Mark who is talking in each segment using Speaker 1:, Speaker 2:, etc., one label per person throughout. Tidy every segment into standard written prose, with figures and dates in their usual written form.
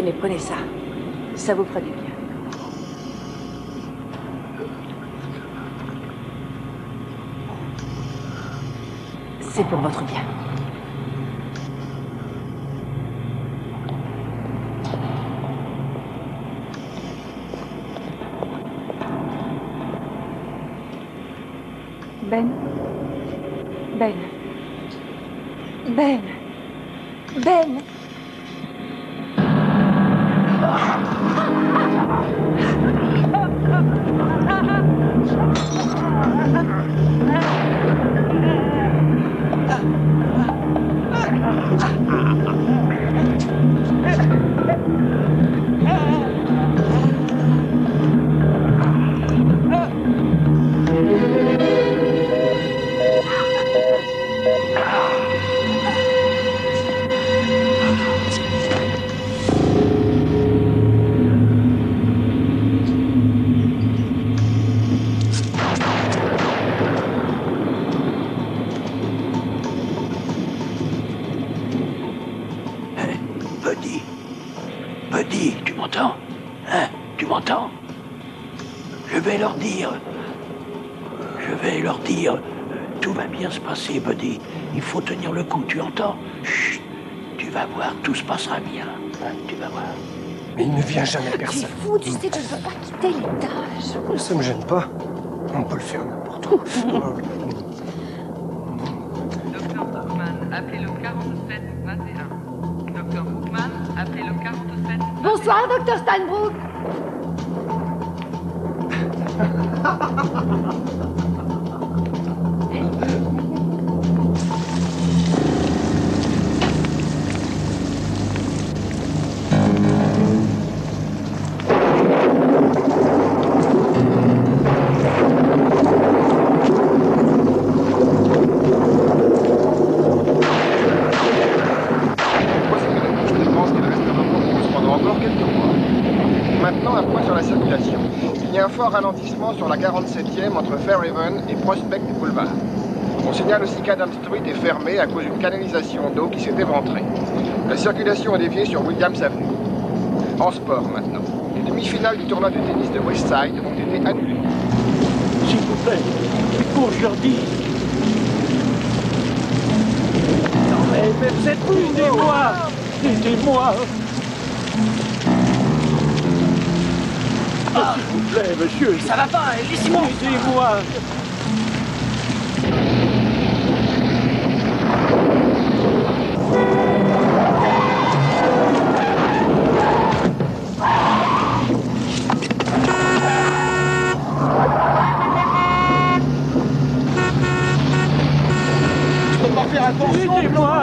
Speaker 1: mais prenez ça. Ça vous fera du bien. C'est pour votre bien. Ben. Ben. Ben. Ben.
Speaker 2: Buddy, tu m'entends? Hein? Tu m'entends? Je vais leur dire, tout va bien se passer, Buddy. Il faut tenir le coup, tu entends? Chut, tu vas voir, tout se passera bien. Hein, tu vas voir.
Speaker 3: Mais il ne vient jamais personne.
Speaker 1: Tu es fou, tu sais que je ne veux pas quitter l'étage.
Speaker 3: Ça me gêne pas. On peut le faire n'importe où.
Speaker 4: Docteur Hookman, appelez le 4721. Docteur Hookman, appelez le 4721.
Speaker 1: Bonsoir, docteur Steinbrook.
Speaker 3: Fort ralentissement sur la 47e entre Fairhaven et Prospect Boulevard. On signale aussi qu'Adam Street est fermé à cause d'une canalisation d'eau qui s'est éventrée. La circulation est déviée sur Williams Avenue. En sport maintenant. Les demi-finales du tournoi de tennis de Westside ont été annulées.
Speaker 2: S'il vous plaît, il faut que je leur dise. Non mais vous êtes fous, aidez-moi! Aidez-moi! Ah, s'il vous plaît, monsieur.
Speaker 5: Ça va pas, laissez-moi.
Speaker 2: Aidez-moi.
Speaker 3: Je peux pas faire attention.
Speaker 2: Aidez-moi.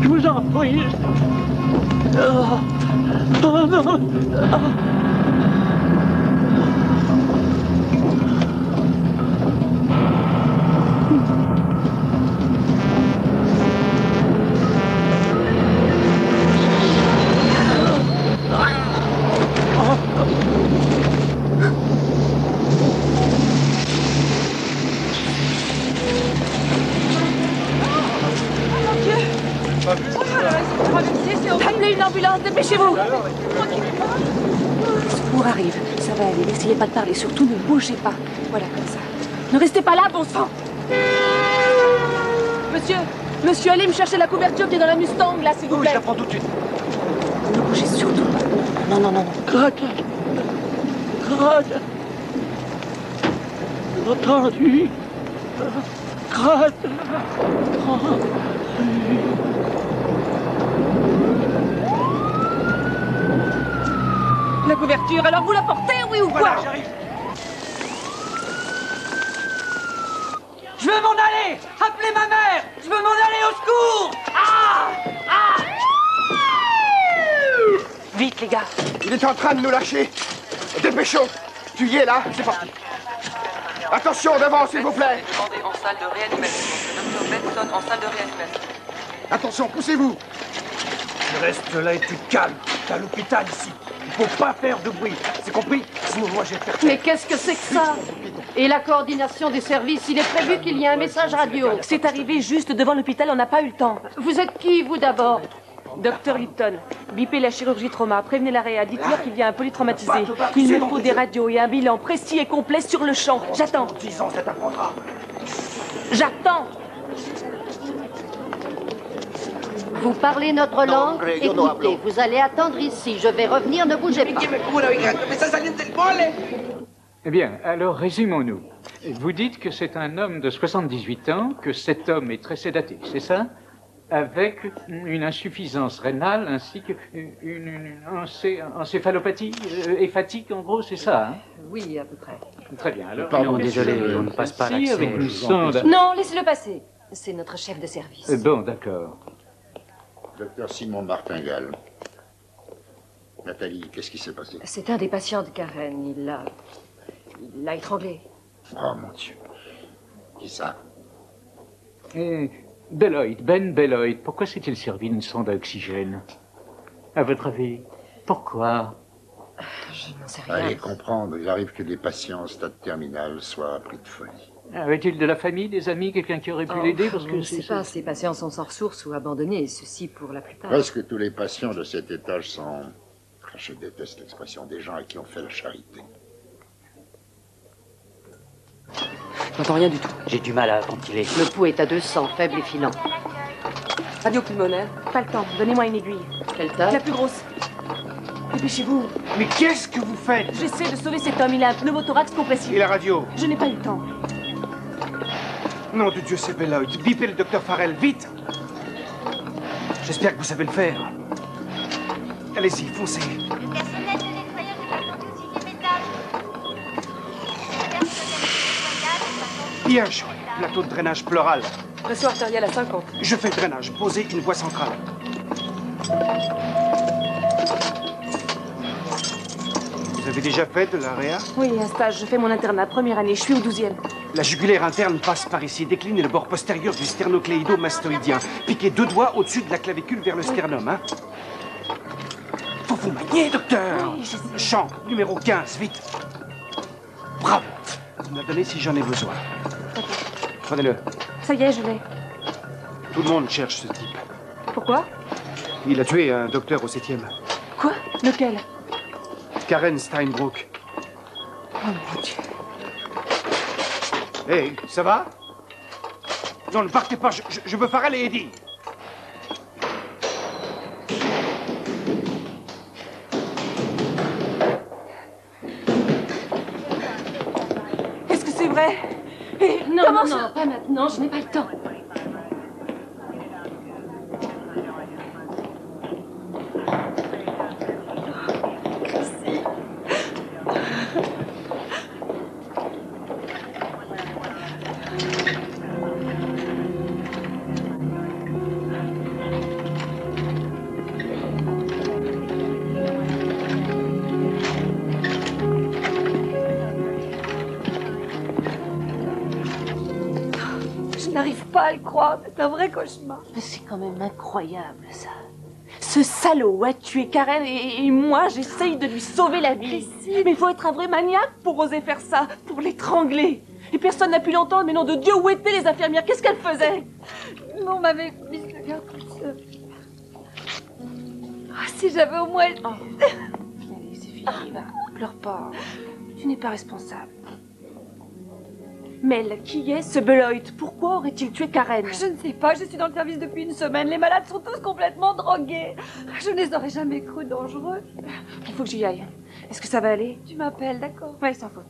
Speaker 2: Je vous en prie. Oh non!
Speaker 1: Appelez une ambulance, dépêchez-vous. Le secours arrive, ça va aller, n'essayez pas de parler, surtout ne bougez pas. Voilà, comme ça. Ne restez pas là, bon sang. Monsieur, allez me chercher la couverture qui est dans la Mustang, là, s'il vous plaît.
Speaker 3: Oui, je la prends tout de suite.
Speaker 1: Ne bougez surtout pas. Non.
Speaker 2: Grotte. Entendu. Grotte.
Speaker 1: La couverture, alors vous la portez, oui ou quoi?
Speaker 5: Voilà, j'arrive. Je veux m'en aller. Appelez ma mère. Je veux m'en aller au secours.
Speaker 1: Vite, les gars.
Speaker 3: Il est en train de nous lâcher. Dépêchons. Tu y es là? C'est parti. Attention, devant, s'il vous plaît.
Speaker 4: Demandez en salle de réanimation. Le docteur Benson en salle de réanimation.
Speaker 3: Attention, poussez-vous.
Speaker 5: Tu restes là et tu te calmes. T'as l'hôpital ici. Il faut pas faire de bruit. C'est compris? Sinon, moi, je vais te faire taire.
Speaker 1: Mais qu'est-ce que c'est que ça?
Speaker 6: Et la coordination des services, il est prévu qu'il y ait un message radio.
Speaker 1: C'est arrivé juste devant l'hôpital, on n'a pas eu le temps.
Speaker 6: Vous êtes qui, vous, d'abord?
Speaker 1: Docteur Lipton, bipez la chirurgie trauma, prévenez la réa, dites-leur qu'il y a un polytraumatisé. Il me faut des radios et un bilan précis et complet sur le champ. J'attends.
Speaker 2: 10 ans, ça t'apprendra.
Speaker 1: J'attends.
Speaker 6: Vous parlez notre langue? Écoutez, vous allez attendre ici. Je vais revenir, ne bougez pas.
Speaker 7: Eh bien, alors résumons-nous. Vous dites que c'est un homme de 78 ans, que cet homme est très sédaté, c'est ça? Avec une insuffisance rénale ainsi qu'une encéphalopathie hépatique, en gros, c'est ça, hein?
Speaker 6: Oui, à peu près.
Speaker 7: Très bien, alors...
Speaker 8: Pardon, désolé, on ne passe pas l'accès.
Speaker 7: Avec une sonde...
Speaker 1: Non, laissez-le passer. C'est notre chef de service.
Speaker 7: Bon, d'accord.
Speaker 9: Docteur Simon Martingale. Nathalie, qu'est-ce qui s'est passé?
Speaker 6: C'est un des patients de Karen. Il l'a étranglé.
Speaker 9: Oh, mon Dieu. Qui ça?
Speaker 7: Beloit, Ben Beloit, pourquoi s'est-il servi d'une sonde à oxygène? À votre avis, pourquoi?
Speaker 6: Je n'en sais rien.
Speaker 9: Allez comprendre, il arrive que des patients en stade terminal soient pris de folie.
Speaker 7: Avait-il de la famille, des amis, quelqu'un qui aurait pu l'aider? Parce que
Speaker 6: je ne sais pas, ces patients sont sans ressources ou abandonnés, ceci pour la plupart.
Speaker 9: Presque tous les patients de cet étage sont... Je déteste l'expression des gens à qui on fait la charité.
Speaker 5: J'entends rien du tout.
Speaker 8: J'ai du mal à ventiler.
Speaker 6: Le pouls est à 200, faible et filant.
Speaker 1: Radio pulmonaire. Pas le temps, donnez-moi une aiguille.
Speaker 6: Quelle taille?
Speaker 1: La plus grosse. Dépêchez-vous.
Speaker 10: Mais qu'est-ce que vous faites?
Speaker 1: J'essaie de sauver cet homme, il a un pneumothorax compressif.
Speaker 10: Et la radio?
Speaker 1: Je n'ai pas eu le temps.
Speaker 10: Nom de Dieu, c'est Beloit. Bipez le docteur Farrell, vite! J'espère que vous savez le faire. Allez-y, foncez.
Speaker 11: Le personnel de nettoyage est attendu au 6e étage. Le personnel de nettoyage est attendu.
Speaker 10: Bien joué. Plateau de drainage pleural.
Speaker 1: Pression artérielle à 50.
Speaker 10: Je fais le drainage. Posez une voie centrale. Vous avez déjà fait de la réa?
Speaker 1: Oui, un stage. Je fais mon internat, première année. Je suis au 12e.
Speaker 10: La jugulaire interne passe par ici. Déclinez le bord postérieur du sternocléido-mastoïdien. Piquez 2 doigts au-dessus de la clavicule vers le sternum, hein? Faut vous manier, docteur!
Speaker 1: Oui, je sais.
Speaker 10: Champ, numéro 15, vite! Bravo! Vous me la donnez si j'en ai besoin. Prenez-le.
Speaker 1: Ça y est, je l'ai.
Speaker 10: Tout le monde cherche ce type.
Speaker 1: Pourquoi?
Speaker 10: Il a tué un docteur au 7e.
Speaker 1: Quoi? Lequel?
Speaker 10: Karen Steinbrook.
Speaker 1: Oh mon Dieu.
Speaker 10: Hé, ça va? Non, ne partez pas, je veux Farrell et Eddie.
Speaker 1: Est-ce que c'est vrai? Et
Speaker 6: Non,
Speaker 1: comment
Speaker 6: non,
Speaker 1: ça...
Speaker 6: non, pas maintenant, je n'ai pas le temps.
Speaker 1: Je n'arrive pas à le croire, c'est un vrai cauchemar. Mais c'est quand même incroyable, ça. Ce salaud a tué Karen et moi, j'essaye de lui sauver la vie. Mais il faut être un vrai maniaque pour oser faire ça, pour l'étrangler. Et personne n'a pu l'entendre, mais nom de Dieu, où étaient les infirmières? Qu'est-ce qu'elles faisaient?
Speaker 12: On m'avait mis ce garde toute si j'avais au moins...
Speaker 1: Oh. Allez, c'est fini, va. Pleure pas. Tu n'es pas responsable. Mel, qui est ce Beloit? Pourquoi aurait-il tué Karen?
Speaker 12: Je ne sais pas, je suis dans le service depuis une semaine. Les malades sont tous complètement drogués. Je ne les aurais jamais crus dangereux.
Speaker 1: Il faut que j'y aille. Est-ce que ça va aller?
Speaker 12: Tu m'appelles, d'accord?
Speaker 1: Oui, sans faute.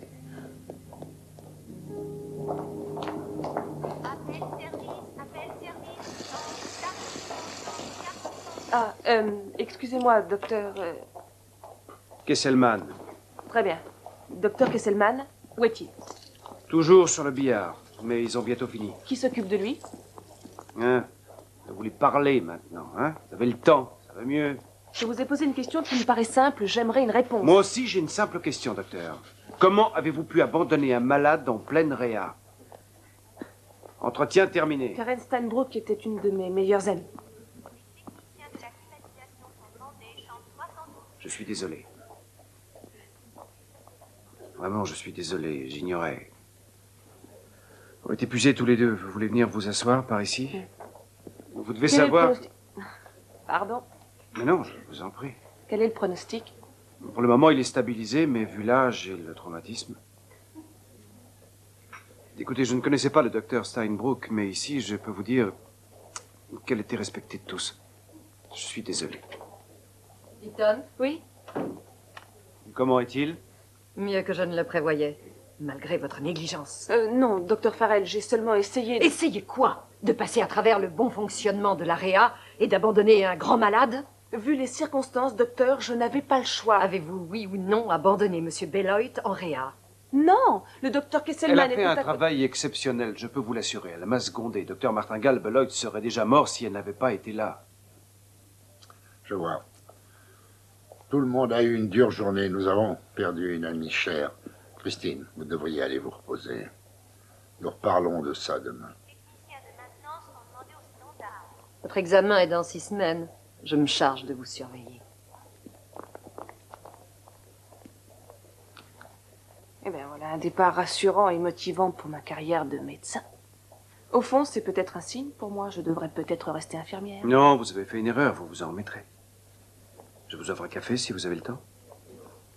Speaker 11: Appel service.
Speaker 1: Ah, excusez-moi, docteur...
Speaker 10: Kesselman.
Speaker 1: Très bien. Docteur Kesselman, où est-il?
Speaker 10: Toujours sur le billard, mais ils ont bientôt fini.
Speaker 1: Qui s'occupe de lui?
Speaker 10: Hein? Vous voulez parler maintenant, hein? Vous avez le temps, ça va mieux.
Speaker 1: Je vous ai posé une question qui me paraît simple, j'aimerais une réponse.
Speaker 10: Moi aussi, j'ai une simple question, docteur. Comment avez-vous pu abandonner un malade en pleine réa? Entretien terminé.
Speaker 1: Karen Steinbrook était une de mes meilleures amies.
Speaker 10: Je suis désolé. Vraiment, je suis désolé, j'ignorais. On est épuisés tous les deux. Vous voulez venir vous asseoir par ici? Vous devez
Speaker 1: Quel est le
Speaker 10: savoir...
Speaker 1: pronostic? Pardon?
Speaker 10: Mais non, je vous en prie.
Speaker 1: Quel est le pronostic?
Speaker 10: Pour le moment, il est stabilisé, mais vu l'âge et le traumatisme... Écoutez, je ne connaissais pas le docteur Steinbrook, mais ici, je peux vous dire qu'elle était respectée de tous. Je suis désolé.
Speaker 6: Eaton?
Speaker 1: Oui?
Speaker 10: Comment est-il?
Speaker 6: Mieux que je ne le prévoyais, malgré votre négligence.
Speaker 1: Non, docteur Farrell, j'ai seulement essayé...
Speaker 6: Essayez quoi? De passer à travers le bon fonctionnement de la réa et d'abandonner un grand malade?
Speaker 1: Vu les circonstances, docteur, je n'avais pas le choix.
Speaker 6: Avez-vous, oui ou non, abandonné M. Beloit en réa?
Speaker 1: Non, le docteur Kesselman
Speaker 10: Elle a fait un travail exceptionnel, je peux vous l'assurer. Elle m'a secondé. Docteur Martingale, Beloit serait déjà mort si elle n'avait pas été là.
Speaker 9: Je vois. Tout le monde a eu une dure journée. Nous avons perdu une amie chère. Christine, vous devriez aller vous reposer. Nous reparlons de ça demain.
Speaker 6: Votre examen est dans 6 semaines. Je me charge de vous surveiller.
Speaker 1: Eh bien, voilà un départ rassurant et motivant pour ma carrière de médecin. Au fond, c'est peut-être un signe pour moi. Je devrais peut-être rester infirmière.
Speaker 10: Non, vous avez fait une erreur, vous vous en remettrez. Je vous offre un café si vous avez le temps.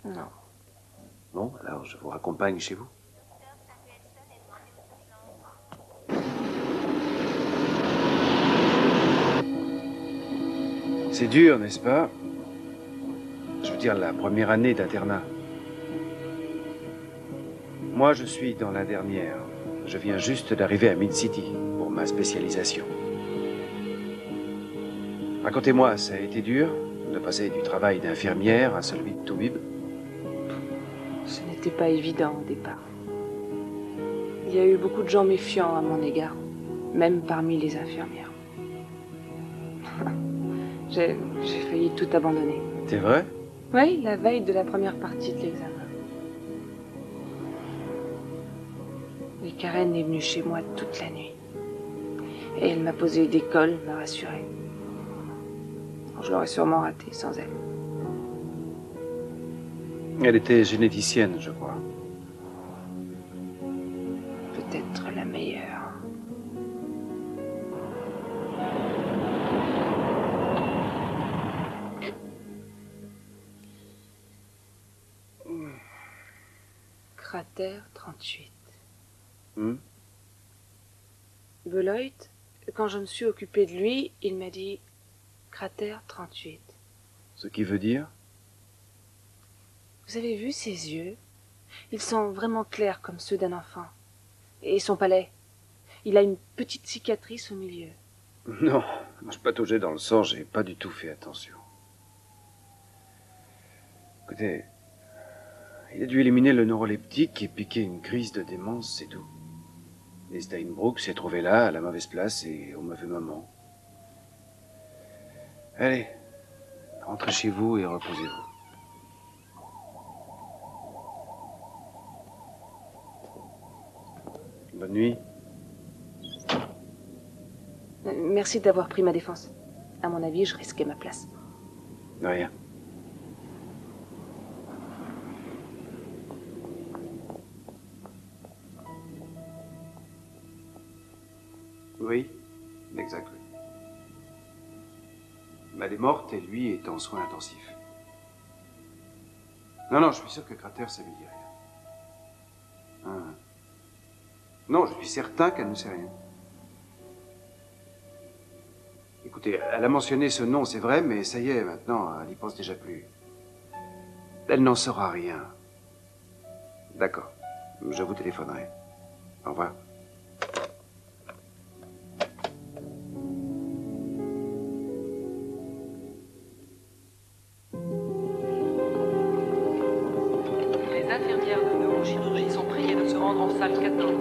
Speaker 1: Non.
Speaker 10: Bon, alors je vous raccompagne chez vous. C'est dur, n'est-ce pas? Je veux dire, la première année d'internat. Moi, je suis dans la dernière. Je viens juste d'arriver à Mid-City pour ma spécialisation. Racontez-moi, ça a été dur de passer du travail d'infirmière à celui de toubib?
Speaker 1: Ce n'était pas évident au départ. Il y a eu beaucoup de gens méfiants à mon égard, même parmi les infirmières. J'ai failli tout abandonner.
Speaker 10: C'est vrai?
Speaker 1: Oui, la veille de la première partie de l'examen. Et Karen est venue chez moi toute la nuit. Et elle m'a posé des cols, m'a rassurée. Je l'aurais sûrement raté sans elle.
Speaker 10: Elle était généticienne, je crois.
Speaker 1: Peut-être la meilleure. Cratère 38. Beloit, quand je me suis occupée de lui, il m'a dit Cratère 38.
Speaker 10: Ce qui veut dire?
Speaker 1: Vous avez vu ses yeux? Ils sont vraiment clairs comme ceux d'un enfant. Et son palais? Il a une petite cicatrice au milieu.
Speaker 10: Non, moi je pataugeais dans le sang, j'ai pas du tout fait attention. Écoutez, il a dû éliminer le neuroleptique et piquer une crise de démence, c'est tout. Et Steinbrook s'est trouvé là, à la mauvaise place et au mauvais moment. Allez, rentrez chez vous et reposez-vous. Bonne nuit.
Speaker 1: Merci d'avoir pris ma défense. À mon avis, je risquais ma place.
Speaker 10: De rien. Oui, exact, oui. Elle est morte et lui est en soins intensifs. Non, je suis sûr que Cratère, ça lui dit rien. Non, je suis certain qu'elle ne sait rien. Écoutez, elle a mentionné ce nom, c'est vrai, mais ça y est, maintenant, elle n'y pense déjà plus. Elle n'en saura rien. D'accord, je vous téléphonerai. Au revoir.
Speaker 4: Les infirmières de neurochirurgie sont priées de se rendre en salle 14.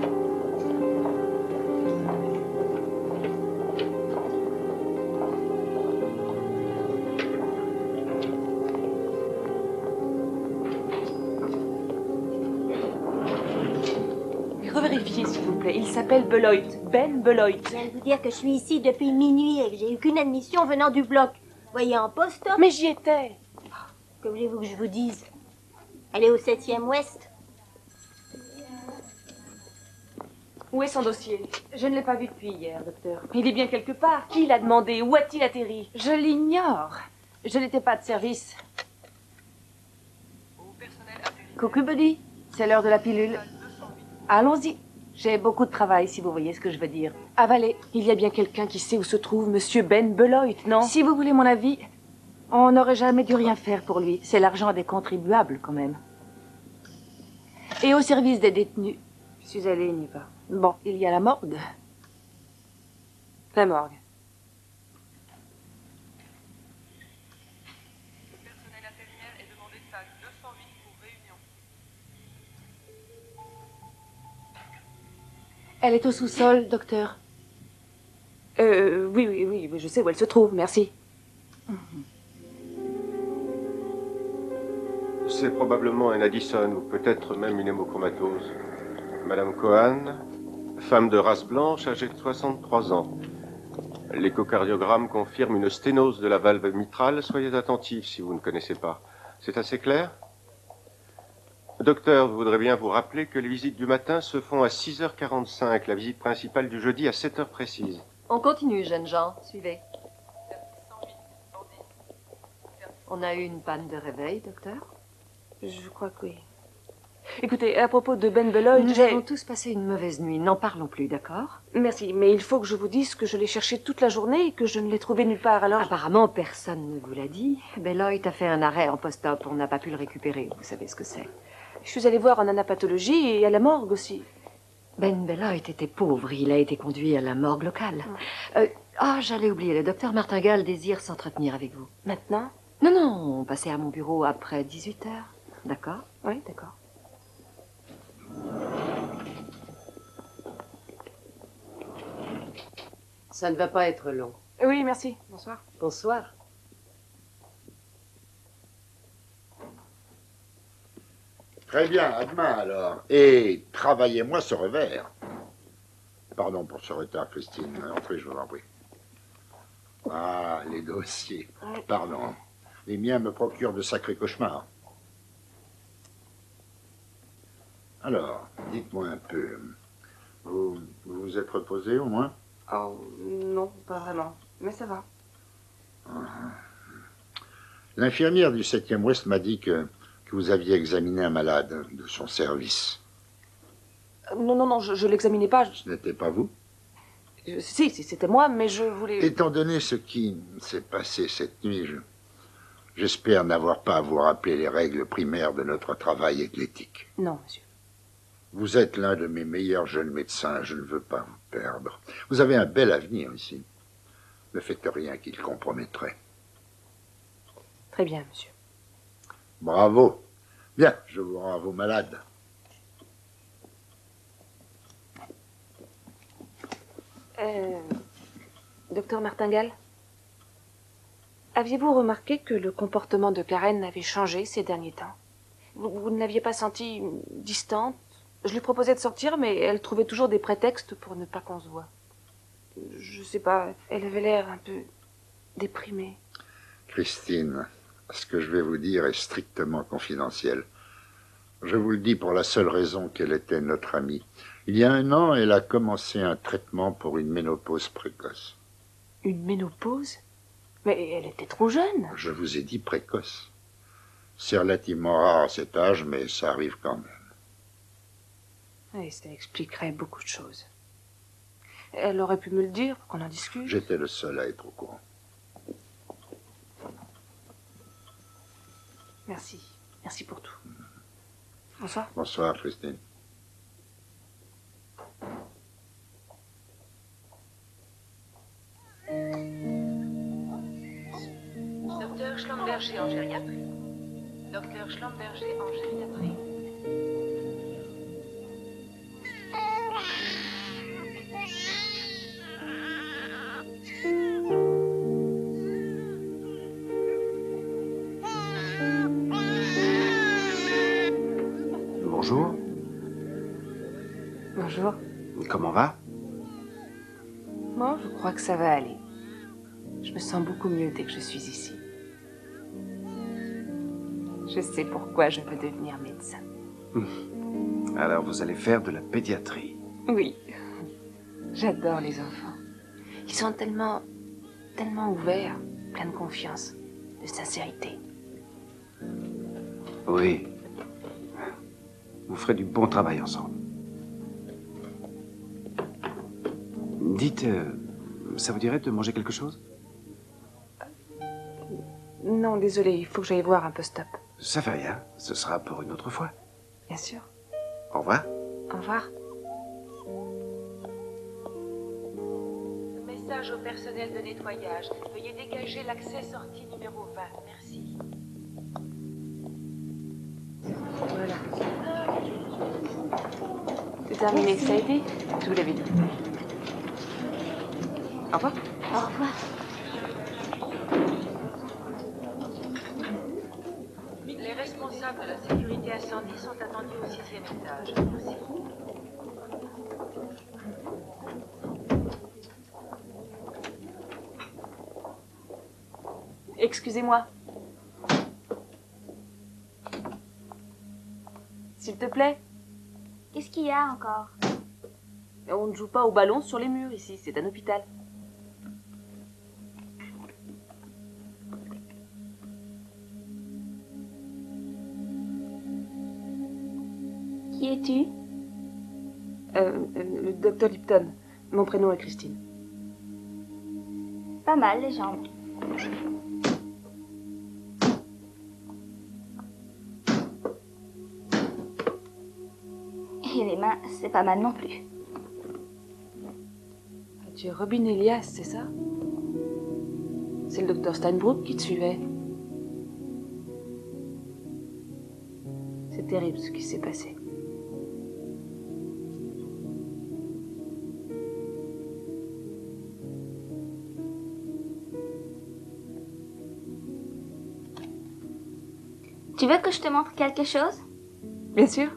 Speaker 1: Revérifiez, s'il vous plaît. Il s'appelle Beloit. Ben Beloit.
Speaker 11: Je viens de vous dire que je suis ici depuis minuit et que j'ai eu qu'une admission venant du bloc. Voyez en poste.
Speaker 1: Mais j'y étais.
Speaker 11: Que voulez-vous que je vous dise? Elle est au 7e ouest.
Speaker 1: Où est son dossier? Je ne l'ai pas vu depuis hier, docteur. Il est bien quelque part. Qui l'a demandé? Où a-t-il atterri? Je l'ignore. Je n'étais pas de service. Coucou, Buddy. C'est l'heure de la pilule. Allons-y. J'ai beaucoup de travail, si vous voyez ce que je veux dire. Avalez. Il y a bien quelqu'un qui sait où se trouve Monsieur Ben Beloit, non? Si vous voulez mon avis, on n'aurait jamais dû rien faire pour lui. C'est l'argent des contribuables, quand même. Et au service des détenus. Je suis allée, il n'y va. Bon, il y a la morgue. La morgue.
Speaker 4: Le personnel intérimaire est demandé salle 208 pour réunion.
Speaker 1: Elle est au sous-sol, docteur. Oui, je sais où elle se trouve, merci.
Speaker 13: C'est probablement un Addison ou peut-être même une hémochromatose. Madame Cohen, femme de race blanche, âgée de 63 ans. L'échocardiogramme confirme une sténose de la valve mitrale. Soyez attentifs si vous ne connaissez pas. C'est assez clair? Docteur, je voudrais bien vous rappeler que les visites du matin se font à 6h45, la visite principale du jeudi à 7h précises.
Speaker 6: On continue, jeunes gens. Suivez. On a eu une panne de réveil, docteur?
Speaker 1: Je crois que oui. Écoutez, à propos de Ben Beloit,
Speaker 6: nous avons tous passé une mauvaise nuit. N'en parlons plus, d'accord?
Speaker 1: Merci, mais il faut que je vous dise que je l'ai cherché toute la journée et que je ne l'ai trouvé nulle part, alors...
Speaker 6: Apparemment, personne ne vous l'a dit. Beloit a fait un arrêt en post-op. On n'a pas pu le récupérer. Vous savez ce que c'est.
Speaker 1: Je suis allée voir en anapathologie et à la morgue aussi.
Speaker 6: Ben Beloit était pauvre. Il a été conduit à la morgue locale. J'allais oublier. Le docteur Martingale désire s'entretenir avec vous.
Speaker 1: Maintenant?
Speaker 6: Non, passez à mon bureau après 18h. D'accord?
Speaker 1: Oui, d'accord.
Speaker 14: Ça ne va pas être long.
Speaker 1: Oui, merci. Bonsoir.
Speaker 14: Bonsoir.
Speaker 9: Très bien, à demain alors. Et travaillez-moi ce revers. Pardon pour ce retard, Christine. Entrez, je vous en prie. Ah, les dossiers. Pardon. Les miens me procurent de sacrés cauchemars. Alors, dites-moi un peu. Vous vous êtes reposé au moins?
Speaker 1: Oh, non, pas vraiment. Mais ça va.
Speaker 9: L'infirmière du 7e Ouest m'a dit que vous aviez examiné un malade de son service.
Speaker 1: Non, je l'examinais pas.
Speaker 9: Ce n'était pas vous?
Speaker 1: Si, c'était moi, mais je voulais...
Speaker 9: Étant donné ce qui s'est passé cette nuit, j'espère n'avoir pas à vous rappeler les règles primaires de notre travail et de l'éthique.
Speaker 1: Non, monsieur.
Speaker 9: Vous êtes l'un de mes meilleurs jeunes médecins, je ne veux pas vous perdre. Vous avez un bel avenir ici. Ne faites rien qui le compromettrait.
Speaker 1: Très bien, monsieur.
Speaker 9: Bravo. Bien, je vous rends à vos malades.
Speaker 1: Docteur Martingale, aviez-vous remarqué que le comportement de Karen avait changé ces derniers temps? Vous ne l'aviez pas sentie distante? Je lui proposais de sortir, mais elle trouvait toujours des prétextes pour ne pas qu'on se voie. Je sais pas, elle avait l'air un peu déprimée.
Speaker 9: Christine, ce que je vais vous dire est strictement confidentiel. Je vous le dis pour la seule raison qu'elle était notre amie. Il y a 1 an, elle a commencé un traitement pour une ménopause précoce.
Speaker 1: Une ménopause? Mais elle était trop jeune.
Speaker 9: Je vous ai dit précoce. C'est relativement rare à cet âge, mais ça arrive quand même.
Speaker 1: Oui, ça expliquerait beaucoup de choses. Elle aurait pu me le dire pour qu'on en discute.
Speaker 9: J'étais le seul à être au courant.
Speaker 1: Merci. Merci pour tout. Bonsoir.
Speaker 9: Bonsoir, Christine.
Speaker 4: Docteur Schlumberger en gériatrie. Docteur Schlumberger en gériatrie.
Speaker 10: Bonjour.
Speaker 1: Bonjour.
Speaker 10: Comment va?
Speaker 1: Moi, je crois que ça va aller. Je me sens beaucoup mieux dès que je suis ici. Je sais pourquoi je veux devenir médecin.
Speaker 10: Alors, vous allez faire de la pédiatrie.
Speaker 1: Oui. J'adore les enfants. Ils sont tellement ouverts, pleins de confiance, de sincérité.
Speaker 10: Oui. Vous ferez du bon travail ensemble. Dites, ça vous dirait de manger quelque chose?
Speaker 1: Non, désolé, il faut que j'aille voir un post-op.
Speaker 10: Ça fait rien, ce sera pour une autre fois.
Speaker 1: Bien sûr.
Speaker 10: Au revoir.
Speaker 1: Au revoir. Message au personnel de nettoyage. Veuillez dégager l'accès-sortie numéro 20. Merci. Voilà. C'est terminé.
Speaker 12: Merci.
Speaker 1: Ça a été? Je vous l'avais dit. Au revoir.
Speaker 12: Au revoir.
Speaker 1: Les responsables de la sécurité incendie sont attendus au 6e étage. Merci. Excusez-moi. S'il te plaît.
Speaker 11: Qu'est-ce qu'il y a encore?
Speaker 1: On ne joue pas au ballon sur les murs ici, c'est un hôpital.
Speaker 11: Qui es-tu?
Speaker 1: Le docteur Lipton. Mon prénom est Christine.
Speaker 11: Pas mal, les jambes. Et les mains, c'est pas mal non plus.
Speaker 1: Tu es Robin Elias, c'est ça? C'est le docteur Steinbrook qui te suivait. C'est terrible ce qui s'est passé.
Speaker 11: Tu veux que je te montre quelque chose?
Speaker 1: Bien sûr.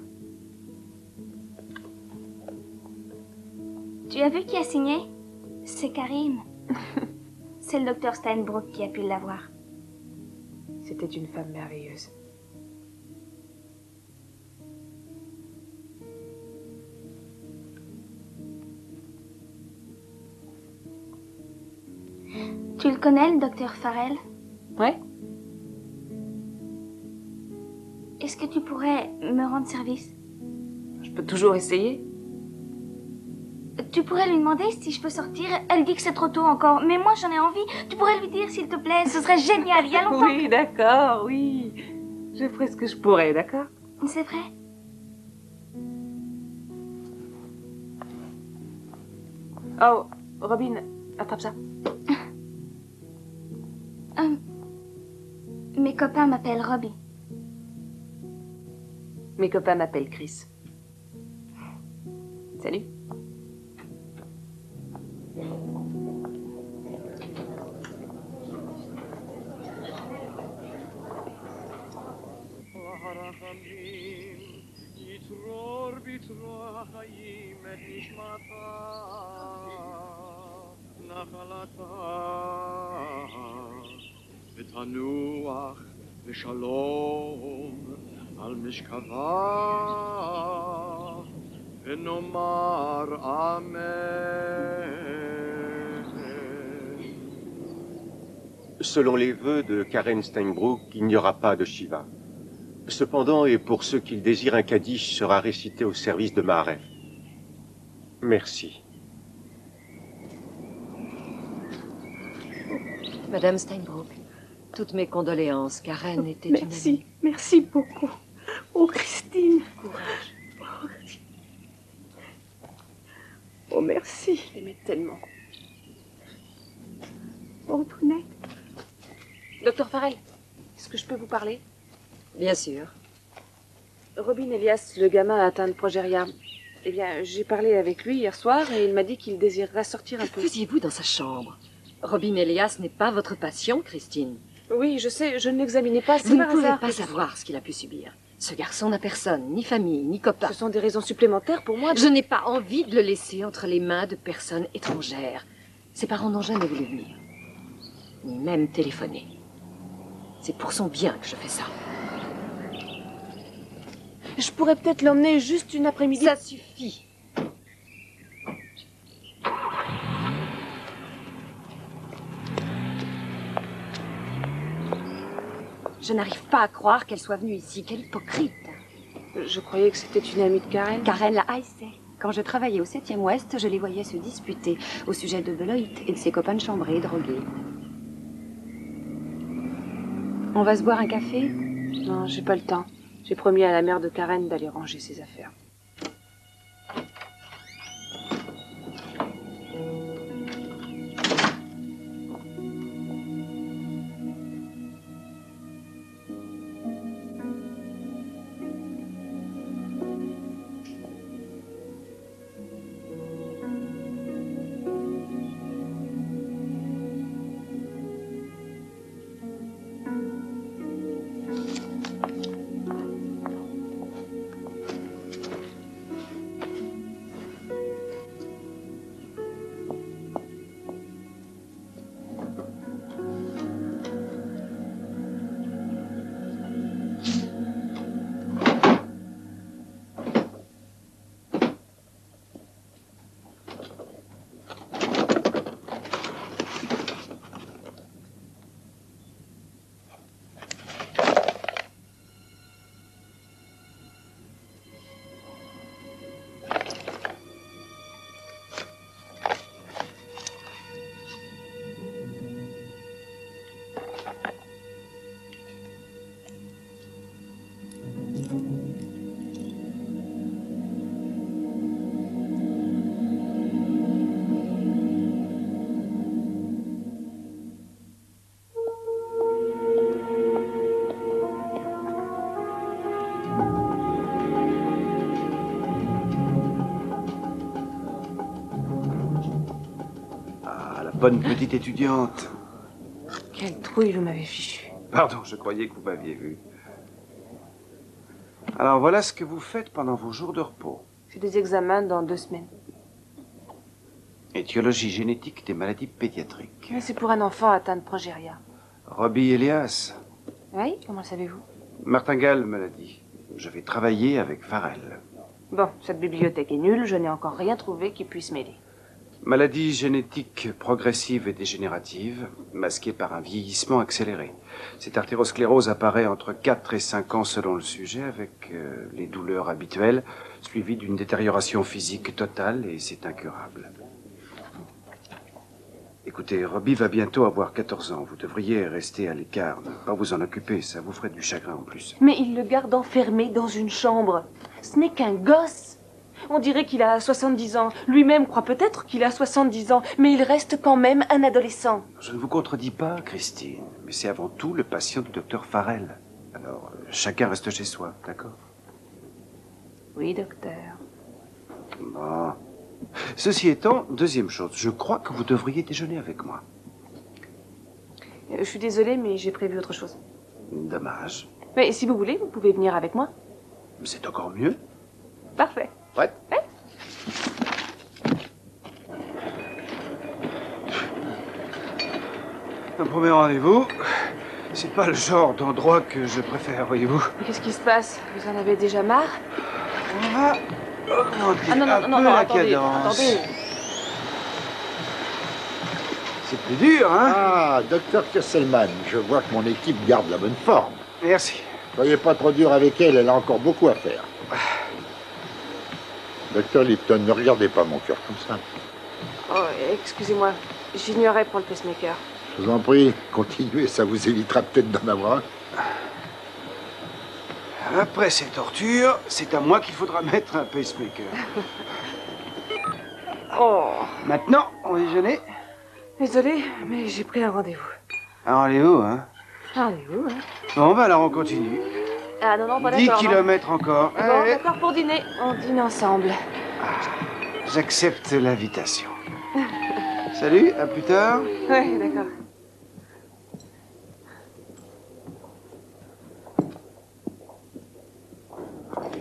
Speaker 11: Tu as vu qui a signé? C'est Karim. C'est le docteur Steinbrook qui a pu l'avoir.
Speaker 1: C'était une femme merveilleuse.
Speaker 11: Tu le connais, le docteur Farrell?
Speaker 1: Ouais.
Speaker 11: Est-ce que tu pourrais me rendre service?
Speaker 1: Je peux toujours essayer.
Speaker 11: Tu pourrais lui demander si je peux sortir. Elle dit que c'est trop tôt encore, mais moi j'en ai envie. Tu pourrais lui dire s'il te plaît, ce serait génial. Il y a longtemps.
Speaker 1: Oui, d'accord, oui. Je ferai ce que je pourrais, d'accord?
Speaker 11: C'est vrai.
Speaker 1: Oh, Robin, attrape ça.
Speaker 11: Mes copains m'appellent Robbie.
Speaker 1: Mes copains m'appellent Chris. Salut.
Speaker 15: ותנוח בשלום על משכבה ונאמר אמן.
Speaker 13: Selon les vœux de Karen Steinbrook, il n'y aura pas de Shiva. Cependant, et pour ceux qui le désirent, un Kaddish sera récité au service de Maharef. Merci.
Speaker 6: Madame Steinbrook, toutes mes condoléances. Karen était une amie.
Speaker 12: Merci beaucoup. Oh, Christine.
Speaker 1: Courage.
Speaker 12: Oh, merci.
Speaker 1: Je l'aimais tellement.
Speaker 12: Oh, Toinette.
Speaker 1: Docteur Farrell, est-ce que je peux vous parler?
Speaker 6: Bien sûr.
Speaker 1: Robin Elias, le gamin atteint de progéria. Eh bien, j'ai parlé avec lui hier soir et il m'a dit qu'il désirerait sortir un peu.
Speaker 6: Que faisiez-vous dans sa chambre? Robin Elias n'est pas votre patient, Christine.
Speaker 1: Oui, je sais, je ne l'examinais pas.
Speaker 6: Vous ne pouvez pas savoir ce qu'il a pu subir. Ce garçon n'a personne, ni famille, ni copain.
Speaker 1: Ce sont des raisons supplémentaires pour moi.
Speaker 6: Je n'ai pas envie de le laisser entre les mains de personnes étrangères. Ses parents n'ont jamais voulu venir, ni même téléphoner. C'est pour son bien que je fais ça.
Speaker 1: Je pourrais peut-être l'emmener juste une après-midi.
Speaker 6: Ça suffit. Je n'arrive pas à croire qu'elle soit venue ici. Quelle hypocrite.
Speaker 1: Je croyais que c'était une amie de Karen.
Speaker 6: Karen la haïssait. Quand je travaillais au 7e Ouest, je les voyais se disputer au sujet de Beloit et de ses copains de chambrée drogués. On va se boire un café?
Speaker 1: Non, j'ai pas le temps. J'ai promis à la mère de Karen d'aller ranger ses affaires.
Speaker 10: Bonne petite étudiante.
Speaker 1: Quelle trouille vous m'avez fichu.
Speaker 10: Pardon, je croyais que vous m'aviez vu. Alors voilà ce que vous faites pendant vos jours de repos.
Speaker 1: J'ai des examens dans 2 semaines.
Speaker 10: Étiologie génétique des maladies pédiatriques.
Speaker 1: Mais c'est pour un enfant atteint de progéria.
Speaker 10: Robbie Elias.
Speaker 1: Oui, comment le savez-vous?
Speaker 10: Martingale me l'a dit. Je vais travailler avec Farrell.
Speaker 1: Bon, cette bibliothèque est nulle, je n'ai encore rien trouvé qui puisse m'aider.
Speaker 10: Maladie génétique progressive et dégénérative, masquée par un vieillissement accéléré. Cette artérosclérose apparaît entre 4 et 5 ans selon le sujet, avec les douleurs habituelles, suivies d'une détérioration physique totale, et c'est incurable. Écoutez, Robbie va bientôt avoir 14 ans. Vous devriez rester à l'écart, ne pas vous en occuper, ça vous ferait du chagrin en plus.
Speaker 1: Mais il le garde enfermé dans une chambre. Ce n'est qu'un gosse. On dirait qu'il a 70 ans. Lui-même croit peut-être qu'il a 70 ans, mais il reste quand même un adolescent.
Speaker 10: Je ne vous contredis pas, Christine, mais c'est avant tout le patient du docteur Farrell. Alors, chacun reste chez soi, d'accord?
Speaker 1: Oui, docteur.
Speaker 10: Bon. Ceci étant, deuxième chose, je crois que vous devriez déjeuner avec moi.
Speaker 1: Je suis désolée, mais j'ai prévu autre chose.
Speaker 10: Dommage.
Speaker 1: Mais si vous voulez, vous pouvez venir avec moi.
Speaker 10: C'est encore mieux.
Speaker 1: Parfait.
Speaker 10: Ouais. Un premier rendez-vous, c'est pas le genre d'endroit que je préfère, voyez-vous.
Speaker 1: Mais qu'est-ce qui se passe? Vous en avez déjà marre?
Speaker 10: On va augmenter la cadence.
Speaker 1: Attendez.
Speaker 10: C'est plus dur, hein?
Speaker 9: Ah, docteur Kesselman, je vois que mon équipe garde la bonne forme.
Speaker 10: Merci.
Speaker 9: Soyez pas trop dur avec elle, elle a encore beaucoup à faire. Docteur Lipton, ne regardez pas mon cœur comme ça.
Speaker 1: Oh, excusez-moi, j'ignorais pour le pacemaker.
Speaker 9: Je vous en prie, continuez, ça vous évitera peut-être d'en avoir un.
Speaker 10: Après ces tortures, c'est à moi qu'il faudra mettre un pacemaker.
Speaker 1: Oh.
Speaker 10: Maintenant, on déjeuner?
Speaker 1: Désolée, mais j'ai pris un rendez-vous.
Speaker 10: Un rendez-vous, hein?
Speaker 1: Rendez-vous, hein?
Speaker 10: Bon, ben alors on continue.
Speaker 1: Ah non, pas
Speaker 10: 10
Speaker 1: d'accord.
Speaker 10: 10 kilomètres encore.
Speaker 1: Bon,
Speaker 10: Allez.
Speaker 1: d'accord pour dîner. On dîne ensemble.
Speaker 10: J'accepte l'invitation. Salut, à plus tard.
Speaker 1: Oui, d'accord.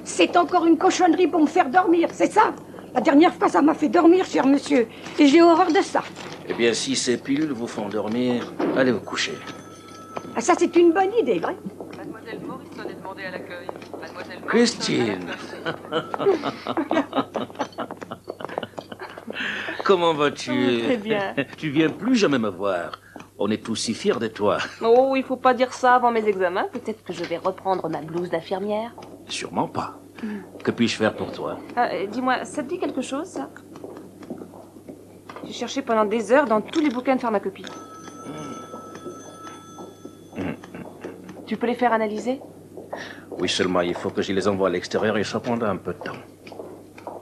Speaker 16: C'est encore une cochonnerie pour me faire dormir, c'est ça? La dernière fois, ça m'a fait dormir, cher monsieur. Et j'ai horreur de ça.
Speaker 2: Eh bien, si ces pilules vous font dormir, allez vous coucher.
Speaker 16: Ah, ça, c'est une bonne idée, vrai?
Speaker 4: Mademoiselle Morrison est demandée à l'accueil. Mademoiselle
Speaker 2: Christine. Comment vas-tu?
Speaker 1: Très bien.
Speaker 2: Tu viens plus jamais me voir. On est tous si fiers de toi.
Speaker 1: Oh, il faut pas dire ça avant mes examens. Peut-être que je vais reprendre ma blouse d'infirmière.
Speaker 2: Sûrement pas. Que puis-je faire pour toi?
Speaker 1: Dis-moi, ça te dit quelque chose, ça? J'ai cherché pendant des heures dans tous les bouquins de pharmacopée. Tu peux les faire analyser?
Speaker 2: Oui, seulement il faut que je les envoie à l'extérieur et ça prendra un peu de temps.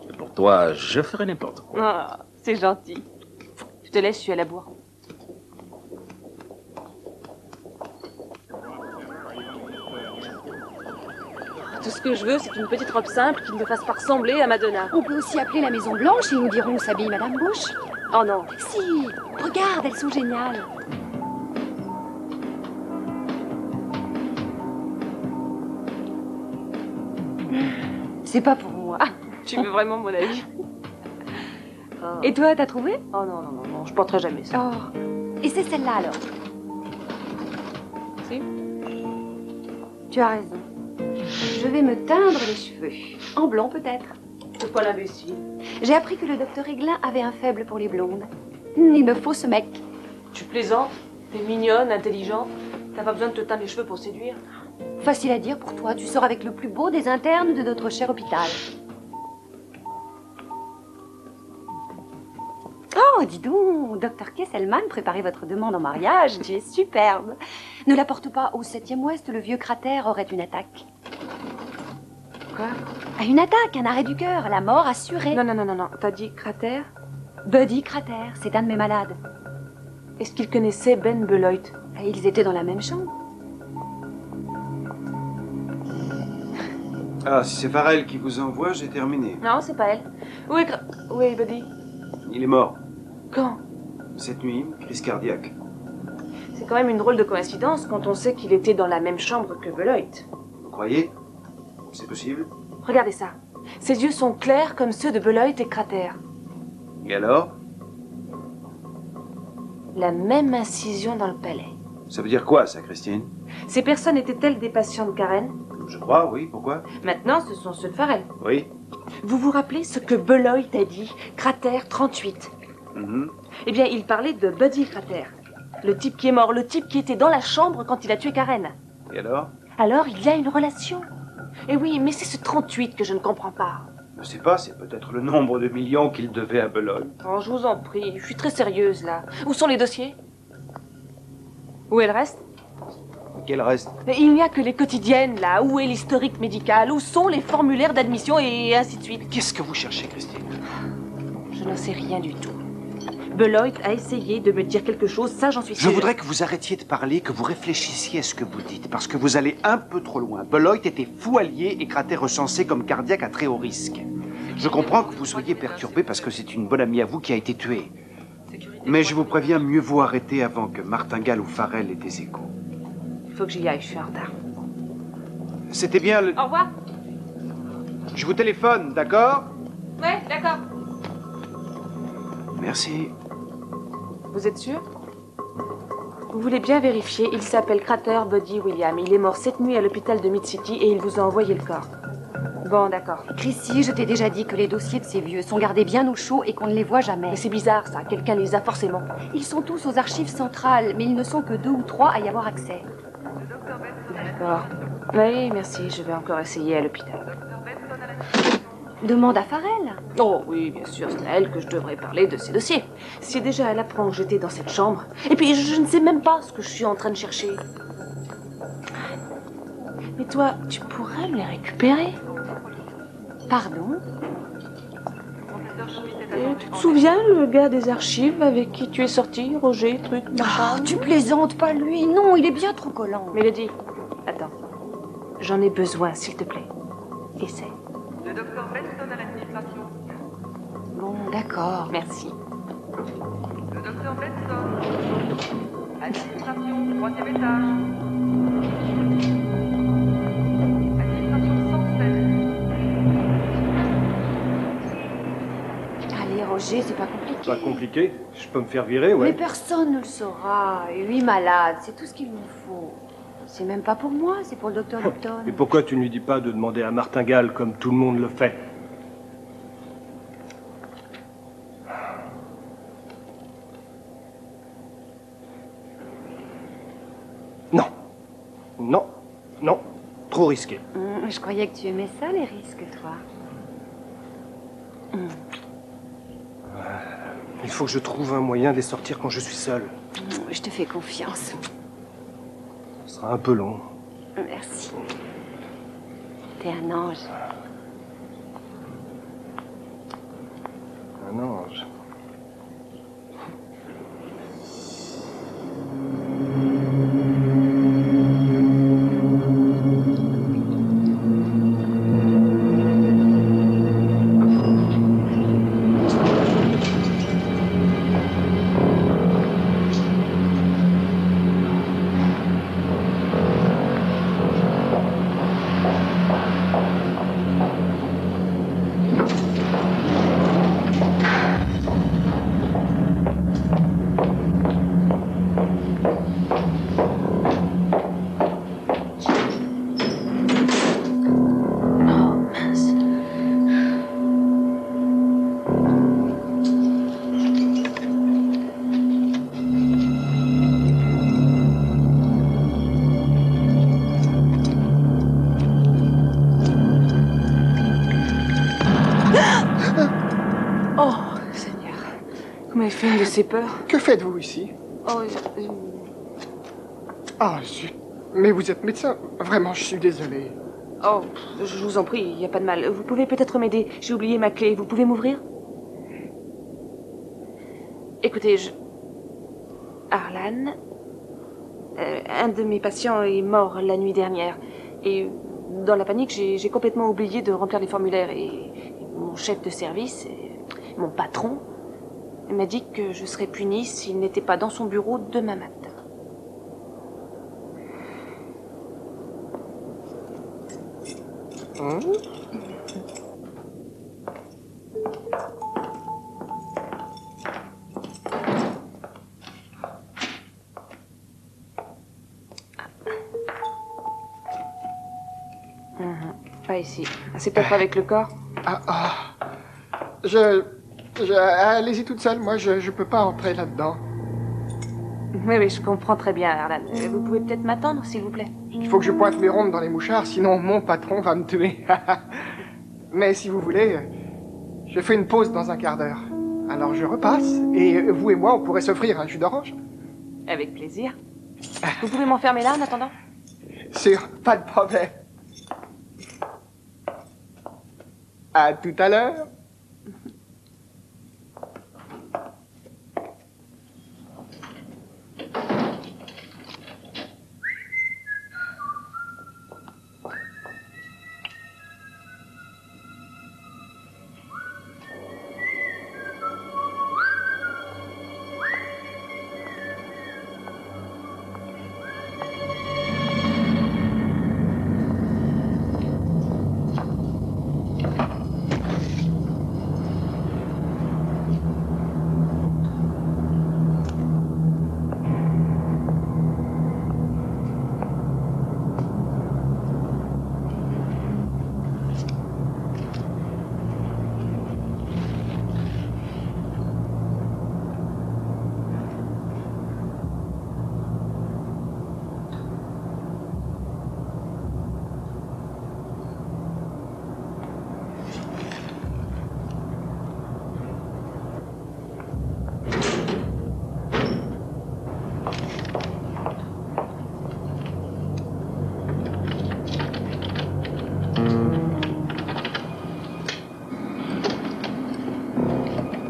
Speaker 2: Et pour toi, je ferai n'importe quoi.
Speaker 1: Ah, c'est gentil. Je te laisse, je suis à la bourre. Tout ce que je veux, c'est une petite robe simple qui ne me fasse pas ressembler à Madonna.
Speaker 17: On peut aussi appeler la Maison Blanche et ils nous diront où s'habille Madame Bush.
Speaker 1: Oh non.
Speaker 17: Si, regarde, elles sont géniales. C'est pas pour moi.
Speaker 1: Tu veux vraiment mon avis?
Speaker 17: Et toi, t'as trouvé?
Speaker 1: Oh non, non, non, non, je porterai jamais ça.
Speaker 17: Oh. Et c'est celle-là alors?
Speaker 1: Si.
Speaker 17: Tu as raison. Je vais me teindre les cheveux. En blond peut-être.
Speaker 1: C'est pas l'imbécile.
Speaker 17: J'ai appris que le docteur Aiglin avait un faible pour les blondes. Il me faut ce mec.
Speaker 1: Tu plaisantes? T'es mignonne, intelligente. T'as pas besoin de te teindre les cheveux pour séduire.
Speaker 17: Facile à dire pour toi. Tu sors avec le plus beau des internes de notre cher hôpital. Oh, dis donc, Dr. Kesselman, préparez votre demande en mariage. Tu es superbe. Ne la porte pas. Au 7e ouest, le vieux cratère aurait une attaque.
Speaker 1: Quoi?
Speaker 17: Une attaque, un arrêt du cœur, la mort assurée.
Speaker 1: Non, non, non, non, non. T'as dit cratère?
Speaker 17: Buddy Cratère, c'est un de mes malades.
Speaker 1: Est-ce qu'il connaissait Ben Beloit?
Speaker 17: Et ils étaient dans la même chambre.
Speaker 10: Ah, si c'est Farrell qui vous envoie, j'ai terminé.
Speaker 1: Non, c'est pas elle. Où est Buddy?
Speaker 10: Il est mort.
Speaker 1: Quand?
Speaker 10: Cette nuit, crise cardiaque.
Speaker 1: C'est quand même une drôle de coïncidence quand on sait qu'il était dans la même chambre que Beloit.
Speaker 10: Vous croyez? C'est possible?
Speaker 1: Regardez ça. Ses yeux sont clairs comme ceux de Beloit et Cratère.
Speaker 10: Et alors?
Speaker 1: La même incision dans le palais.
Speaker 10: Ça veut dire quoi, ça, Christine?
Speaker 1: Ces personnes étaient-elles des patients de Karen?
Speaker 10: Je crois, oui. Pourquoi?
Speaker 1: Maintenant, ce sont ceux de Farrell.
Speaker 10: Oui.
Speaker 1: Vous vous rappelez ce que Beloit a dit? Cratère 38. Eh bien, il parlait de Buddy Cratère. Le type qui est mort, le type qui était dans la chambre quand il a tué Karen.
Speaker 10: Et alors?
Speaker 1: Alors, il y a une relation. Eh oui, mais c'est ce 38 que je ne comprends pas.
Speaker 10: Je sais pas, c'est peut-être le nombre de millions qu'il devait à Beloit.
Speaker 1: Oh, je vous en prie, je suis très sérieuse, là. Où sont les dossiers? Où est le reste?
Speaker 10: Quel reste?
Speaker 1: Il n'y a que les quotidiennes, là. Où est l'historique médical? Où sont les formulaires d'admission et ainsi de suite?
Speaker 10: Qu'est-ce que vous cherchez, Christine?
Speaker 1: Je n'en sais rien du tout. Beloit a essayé de me dire quelque chose, ça j'en suis sûre.
Speaker 10: Je voudrais que vous arrêtiez de parler, que vous réfléchissiez à ce que vous dites, parce que vous allez un peu trop loin. Beloit était fou allié et Cratère recensé comme cardiaque à très haut risque. Je comprends que vous soyez perturbé parce que c'est une bonne amie à vous qui a été tuée. Mais je vous préviens, mieux vaut arrêter avant que Martingale ou Farrell aient des échos.
Speaker 1: Il faut que j'y aille, je suis en retard.
Speaker 10: C'était bien le...
Speaker 1: Au revoir.
Speaker 10: Je vous téléphone, d'accord?
Speaker 1: Ouais, d'accord.
Speaker 10: Merci.
Speaker 1: Vous êtes sûr? Vous voulez bien vérifier, il s'appelle Cratère Buddy William. Il est mort cette nuit à l'hôpital de Mid-City et il vous a envoyé le corps. Bon, d'accord.
Speaker 17: Chrissy, je t'ai déjà dit que les dossiers de ces vieux sont gardés bien au chaud et qu'on ne les voit jamais.
Speaker 1: Mais c'est bizarre, ça. Quelqu'un les a forcément.
Speaker 17: Ils sont tous aux archives centrales, mais ils ne sont que 2 ou 3 à y avoir accès.
Speaker 1: D'accord. Oui, merci. Je vais encore essayer à l'hôpital.
Speaker 17: Demande à Farrell.
Speaker 1: Oh oui, bien sûr, c'est à elle que je devrais parler de ces dossiers. Si déjà elle apprend que j'étais dans cette chambre, et puis je ne sais même pas ce que je suis en train de chercher. Mais toi, tu pourrais me les récupérer?
Speaker 17: Pardon?
Speaker 1: Tu te souviens, le gars des archives avec qui tu es sorti, Roger, truc, machin?
Speaker 17: Tu plaisantes, pas lui. Non, il est bien trop collant.
Speaker 1: Mélodie, attends. J'en ai besoin, s'il te plaît. Essaie.
Speaker 4: Le docteur Benson à l'administration.
Speaker 17: Bon, d'accord.
Speaker 1: Merci.
Speaker 4: Le docteur Benson. Administration, 3e étage. Administration 107.
Speaker 17: Allez, Roger, c'est pas compliqué.
Speaker 18: Pas compliqué? Je peux me faire virer, ouais.
Speaker 17: Mais personne ne le saura. 8 malades, c'est tout ce qu'il nous faut. C'est même pas pour moi, c'est pour le docteur Lipton.
Speaker 18: Et pourquoi tu ne lui dis pas de demander à Martingale comme tout le monde le fait? trop risqué.
Speaker 17: Je croyais que tu aimais ça, les risques, toi.
Speaker 18: Il faut que je trouve un moyen de les sortir quand je suis seul.
Speaker 17: Je te fais confiance.
Speaker 18: Ce sera un peu long.
Speaker 17: Merci. T'es un ange.
Speaker 18: Un ange.
Speaker 1: C'est peur.
Speaker 3: Que faites-vous ici? Ah, zut. Mais vous êtes médecin. Vraiment, je suis désolé.
Speaker 1: Oh, je vous en prie, il n'y a pas de mal. Vous pouvez peut-être m'aider. J'ai oublié ma clé. Vous pouvez m'ouvrir? Écoutez, Arlan, un de mes patients est mort la nuit dernière. Et dans la panique, j'ai complètement oublié de remplir les formulaires. Et mon chef de service, mon patron, m'a dit que je serais punie s'il n'était pas dans son bureau demain matin. Pas ici. C'est peut-être avec le corps.
Speaker 3: Allez-y toute seule, moi je peux pas entrer là-dedans.
Speaker 1: Oui, je comprends très bien, Arlan. Vous pouvez peut-être m'attendre, s'il vous plaît.
Speaker 3: Il faut que je pointe mes rondes dans les mouchards, sinon mon patron va me tuer. Mais si vous voulez, je fais une pause dans un quart d'heure. Alors je repasse, et vous et moi, on pourrait s'offrir un jus d'orange.
Speaker 1: Avec plaisir. Vous pouvez m'enfermer là en attendant?
Speaker 3: Sûr, pas de problème. À tout à l'heure.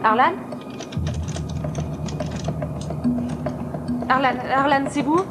Speaker 1: Arlan? Arlan, c'est vous?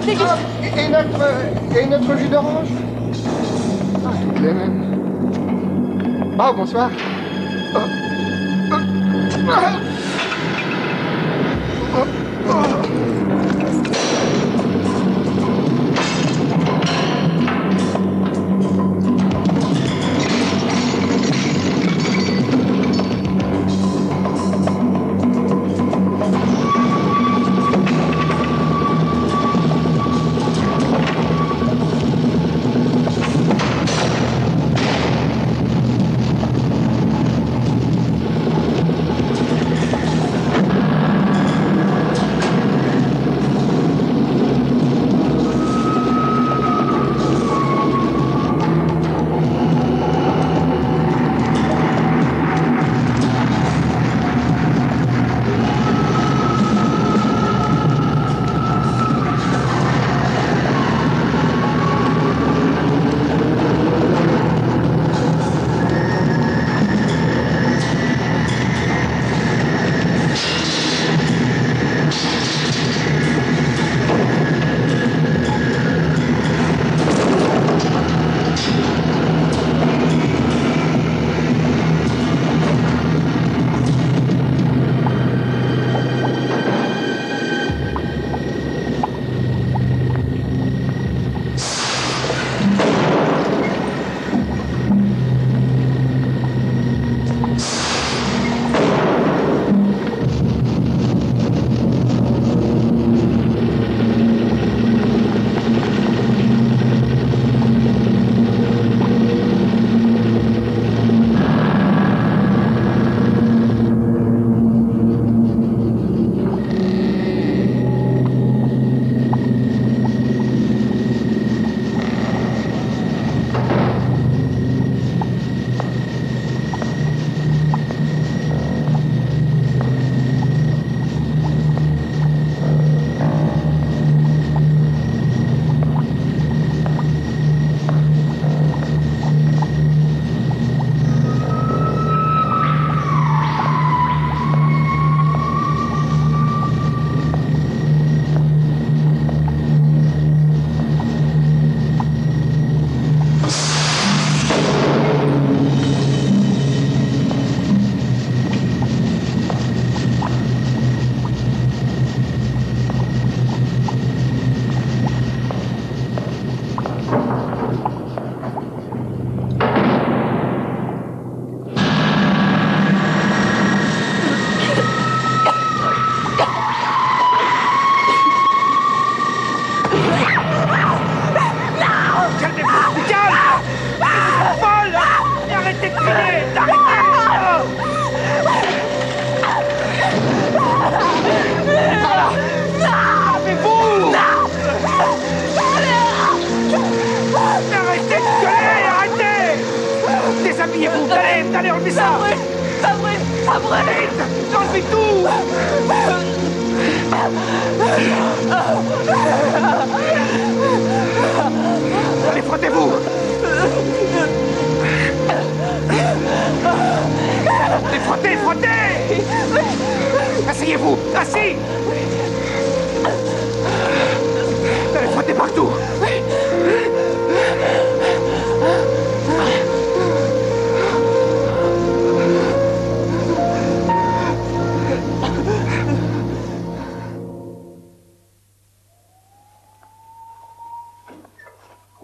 Speaker 3: Et notre jus d'orange? Ah, toutes les mêmes. Oh, bonsoir.
Speaker 2: Déshabillez-vous, allez, enlevez ça!
Speaker 1: Ça brûle!
Speaker 2: Vite! Enlevez tout! Allez, frottez-vous! Allez, frottez! Asseyez-vous! Assis! Allez, frottez partout!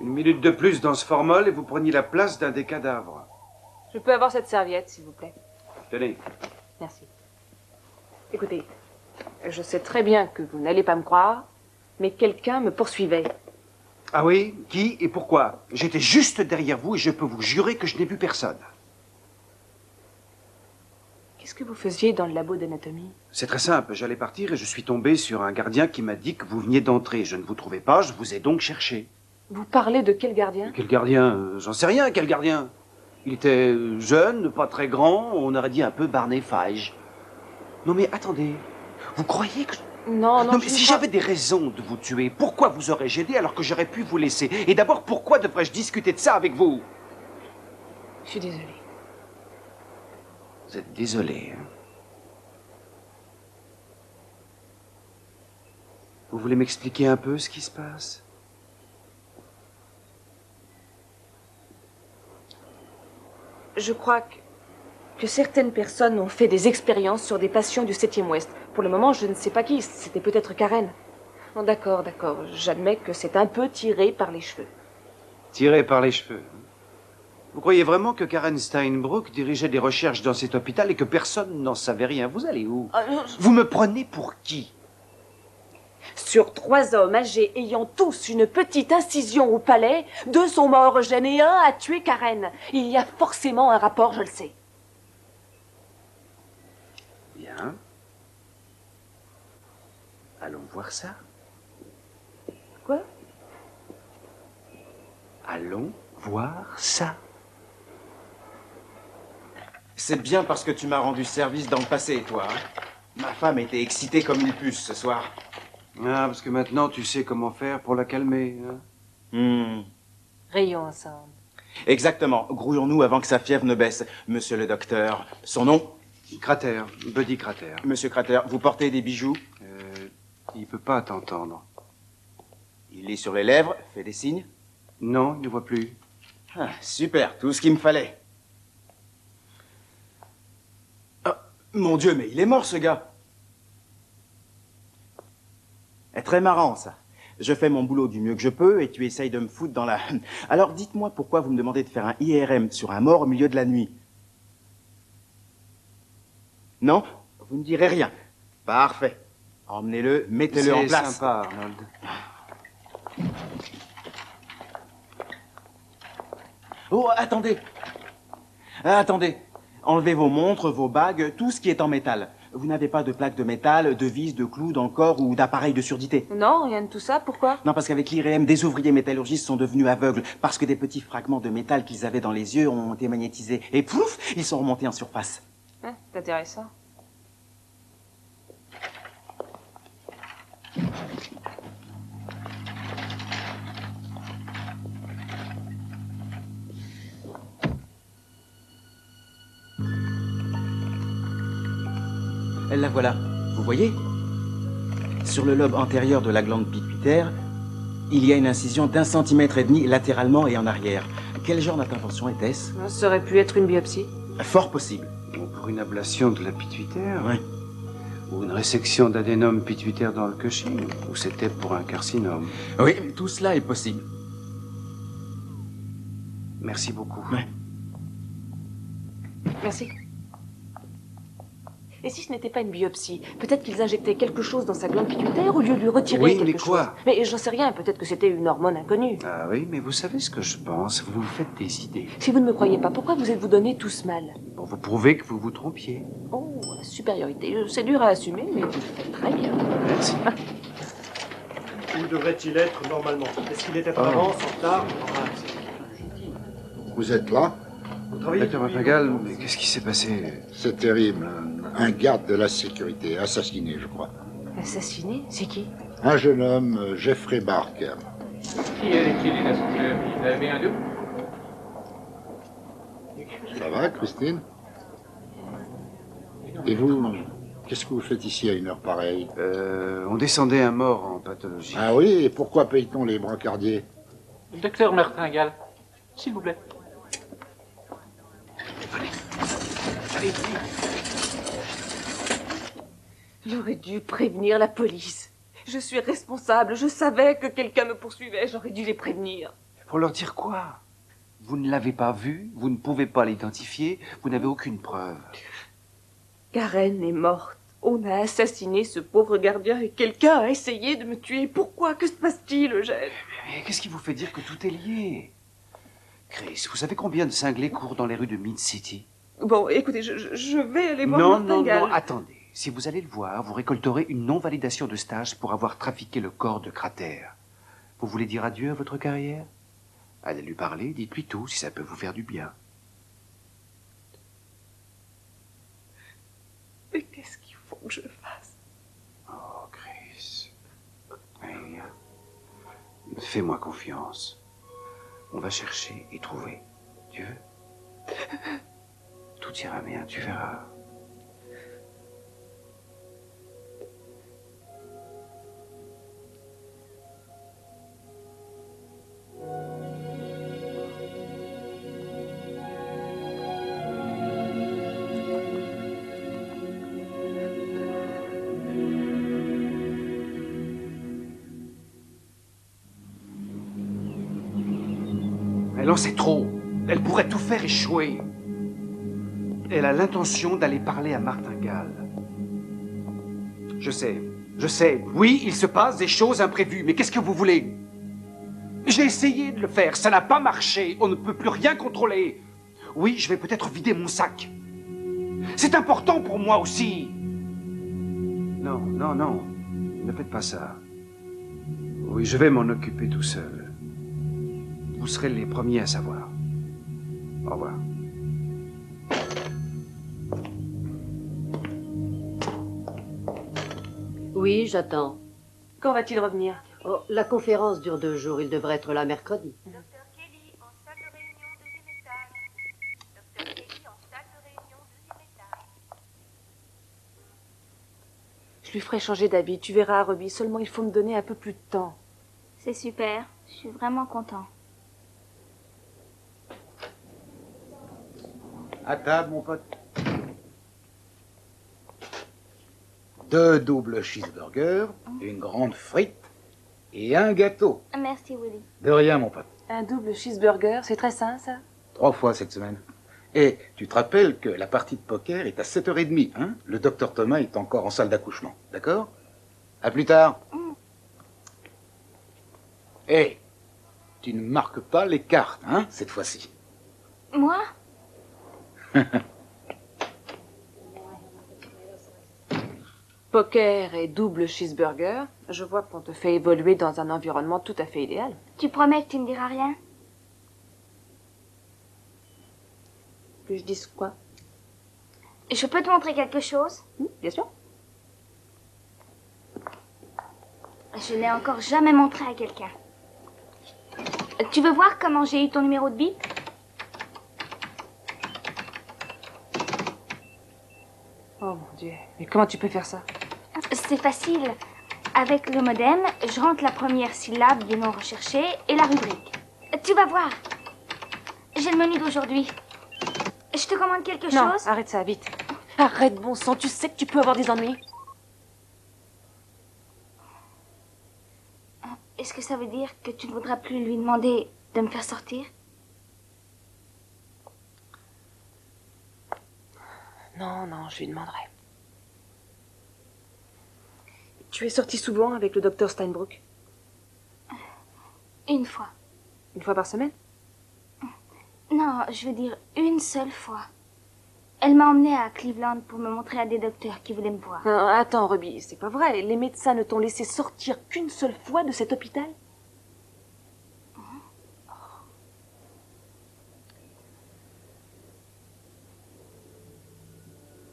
Speaker 10: Une minute de plus dans ce formol et vous preniez la place d'un des cadavres.
Speaker 1: Je peux avoir cette serviette, s'il vous plaît?
Speaker 10: Tenez.
Speaker 1: Merci. Écoutez, je sais très bien que vous n'allez pas me croire, mais quelqu'un me poursuivait.
Speaker 10: Ah oui? Qui et pourquoi? J'étais juste derrière vous et je peux vous jurer que je n'ai vu personne.
Speaker 1: Qu'est-ce que vous faisiez dans le labo d'anatomie?
Speaker 10: C'est très simple, j'allais partir et je suis tombé sur un gardien qui m'a dit que vous veniez d'entrer. Je ne vous trouvais pas, je vous ai donc cherché.
Speaker 1: Vous parlez de quel gardien?
Speaker 10: Quel gardien? J'en sais rien, quel gardien? Il était jeune, pas très grand, on aurait dit un peu Barney Fige. Non mais attendez, vous croyez que...
Speaker 1: Non,
Speaker 10: mais si j'avais des raisons de vous tuer, pourquoi vous aurais-je aidé alors que j'aurais pu vous laisser? Et d'abord, pourquoi devrais-je discuter de ça avec vous?
Speaker 1: Je suis désolée.
Speaker 10: Vous êtes désolé, hein? Vous voulez m'expliquer un peu ce qui se passe?
Speaker 1: Je crois que certaines personnes ont fait des expériences sur des patients du 7e Ouest. Pour le moment, je ne sais pas qui. C'était peut-être Karen. Oh, d'accord, d'accord. J'admets que c'est un peu tiré par les cheveux.
Speaker 10: Tiré par les cheveux. Vous croyez vraiment que Karen Steinbrück dirigeait des recherches dans cet hôpital et que personne n'en savait rien? Vous allez où? Vous me prenez pour qui?
Speaker 1: Sur 3 hommes âgés ayant tous une petite incision au palais, 2 sont morts, Eugène, et 1 a tué Karen. Il y a forcément un rapport, je le sais.
Speaker 10: Bien. Allons voir ça.
Speaker 1: Quoi?
Speaker 10: Allons voir ça.
Speaker 19: C'est bien parce que tu m'as rendu service dans le passé, toi. Hein. Ma femme était excitée comme une puce ce soir.
Speaker 10: Ah, parce que maintenant, tu sais comment faire pour la calmer. Hein?
Speaker 1: Rions ensemble.
Speaker 19: Exactement. Grouillons-nous avant que sa fièvre ne baisse. Monsieur le docteur, son nom?
Speaker 10: Crater, Buddy Crater.
Speaker 19: Monsieur Crater, vous portez des bijoux?
Speaker 10: Il peut pas t'entendre.
Speaker 19: Il est sur les lèvres, fait des signes?
Speaker 10: Non, il ne voit plus.
Speaker 19: Ah, super, tout ce qu'il me fallait. Oh, mon Dieu, mais il est mort, ce gars. Très marrant, ça. Je fais mon boulot du mieux que je peux et tu essayes de me foutre dans la... Alors dites-moi pourquoi vous me demandez de faire un IRM sur un mort au milieu de la nuit. Non? Vous ne direz rien. Parfait. Emmenez-le, mettez-le en place.
Speaker 10: C'est sympa, Arnold.
Speaker 19: Oh, attendez. Attendez. Enlevez vos montres, vos bagues, tout ce qui est en métal. Vous n'avez pas de plaques de métal, de vis, de clous dans le corps ou d'appareils de surdité?
Speaker 1: Non, rien de tout ça. Pourquoi?
Speaker 19: Non, parce qu'avec l'IRM, des ouvriers métallurgistes sont devenus aveugles parce que des petits fragments de métal qu'ils avaient dans les yeux ont été magnétisés. Et pouf, ils sont remontés en surface.
Speaker 1: C'est intéressant.
Speaker 19: La voilà. Vous voyez? Sur le lobe antérieur de la glande pituitaire, il y a une incision d'1,5 cm latéralement et en arrière. Quel genre d'intervention était-ce?
Speaker 1: Ça aurait pu être une biopsie.
Speaker 19: Fort possible.
Speaker 10: Pour une ablation de la pituitaire?
Speaker 19: Oui.
Speaker 10: Ou une résection d'adénome pituitaire dans le Cushing? Ou c'était pour un carcinome?
Speaker 19: Oui, tout cela est possible.
Speaker 10: Merci beaucoup.
Speaker 19: Ouais.
Speaker 1: Merci. Et si ce n'était pas une biopsie? Peut-être qu'ils injectaient quelque chose dans sa glande pituitaire au lieu de lui retirer quelque chose.
Speaker 10: Quoi?
Speaker 1: Mais j'en sais rien, peut-être que c'était une hormone inconnue.
Speaker 10: Ah oui, mais vous savez ce que je pense, vous vous faites des idées.
Speaker 1: Si vous ne me croyez pas, pourquoi vous êtes-vous donné tout ce mal?
Speaker 10: Pour vous prouver que vous vous trompiez.
Speaker 1: Oh, la supériorité, c'est dur à assumer, mais vous le faites très bien.
Speaker 10: Merci.
Speaker 18: Où devrait-il être normalement? Est-ce qu'il était en avance, en retard?
Speaker 9: Vous êtes là?
Speaker 10: Docteur Martingale, mais qu'est-ce qui s'est passé?
Speaker 9: C'est terrible. Un garde de la sécurité, assassiné, je crois.
Speaker 1: Assassiné? C'est qui?
Speaker 9: Un jeune homme, Jeffrey Barker.
Speaker 7: Qui est-il, inspecteur? Vous avez un doute?
Speaker 9: Ça va, Christine? Et vous, qu'est-ce que vous faites ici à une heure pareille?
Speaker 10: On descendait un mort en pathologie.
Speaker 9: Ah oui, et pourquoi paye-t-on les brancardiers?
Speaker 7: Docteur Martingale, s'il vous plaît.
Speaker 10: Allez,
Speaker 1: J'aurais dû prévenir la police. Je suis responsable, je savais que quelqu'un me poursuivait, j'aurais dû les prévenir.
Speaker 10: Pour leur dire quoi? Vous ne l'avez pas vu, vous ne pouvez pas l'identifier, vous n'avez aucune preuve.
Speaker 1: Karen est morte. On a assassiné ce pauvre gardien et quelqu'un a essayé de me tuer. Pourquoi? Que se passe-t-il, Eugène?
Speaker 10: Mais qu'est-ce qui vous fait dire que tout est lié? Chris, vous savez combien de cinglés courent dans les rues de Mid-City?
Speaker 1: Bon, écoutez, je vais aller voir
Speaker 10: Martingale.
Speaker 1: Non,
Speaker 10: attendez. Si vous allez le voir, vous récolterez une non-validation de stage pour avoir trafiqué le corps de Crater. Vous voulez dire adieu à votre carrière? Allez lui parler, dites-lui tout, si ça peut vous faire du bien.
Speaker 1: Mais qu'est-ce qu'il faut que je fasse?
Speaker 10: Oh, Chris. Hey, fais-moi confiance. On va chercher et trouver. Tu veux? Tout ira bien, tu verras. Elle en sait trop. Elle pourrait tout faire échouer. Elle a l'intention d'aller parler à Martingale. Je sais. Oui, il se passe des choses imprévues, mais qu'est-ce que vous voulez? J'ai essayé de le faire, ça n'a pas marché. On ne peut plus rien contrôler. Oui, je vais peut-être vider mon sac. C'est important pour moi aussi. Non. Ne faites pas ça. Oui, je vais m'en occuper tout seul. Vous serez les premiers à savoir. Au revoir.
Speaker 14: Oui, j'attends.
Speaker 1: Quand va-t-il revenir?
Speaker 14: Oh, la conférence dure 2 jours. Il devrait être là mercredi.
Speaker 1: Je lui ferai changer d'habit. Tu verras, Ruby. Seulement, il faut me donner un peu plus de temps.
Speaker 11: C'est super. Je suis vraiment content.
Speaker 9: À table, mon pote. 2 doubles cheeseburgers, une grande frite et un gâteau.
Speaker 11: Merci, Willy.
Speaker 9: De rien, mon pote.
Speaker 1: Un double cheeseburger, c'est très sain, ça?
Speaker 9: 3 fois cette semaine. Et tu te rappelles que la partie de poker est à 7h30, hein? Le docteur Thomas est encore en salle d'accouchement, d'accord? À plus tard. Hé, tu ne marques pas les cartes, hein, cette fois-ci.
Speaker 11: Moi?
Speaker 1: Poker et double cheeseburger, je vois qu'on te fait évoluer dans un environnement tout à fait idéal.
Speaker 11: Tu promets que tu ne diras rien?
Speaker 1: Que je dise quoi?
Speaker 11: Je peux te montrer quelque chose?
Speaker 1: Bien sûr.
Speaker 11: Je n'ai encore jamais montré à quelqu'un. Tu veux voir comment j'ai eu ton numéro de bip?
Speaker 1: Oh mon Dieu, mais comment tu peux faire ça?
Speaker 11: C'est facile. Avec le modem, je rentre la première syllabe du nom recherché et la rubrique. Tu vas voir. J'ai le menu d'aujourd'hui. Je te commande quelque
Speaker 1: Non,
Speaker 11: chose?
Speaker 1: arrête ça, vite. Arrête, bon sang, tu sais que tu peux avoir des ennuis.
Speaker 11: Est-ce que ça veut dire que tu ne voudras plus lui demander de me faire sortir?
Speaker 1: Non, je lui demanderai. Tu es sorti souvent avec le docteur Steinbrook?
Speaker 11: Une fois.
Speaker 1: Une fois par semaine?
Speaker 11: Non, je veux dire une seule fois. Elle m'a emmenée à Cleveland pour me montrer à des docteurs qui voulaient me voir.
Speaker 1: Non, attends, Ruby, c'est pas vrai. Les médecins ne t'ont laissé sortir qu'une seule fois de cet hôpital?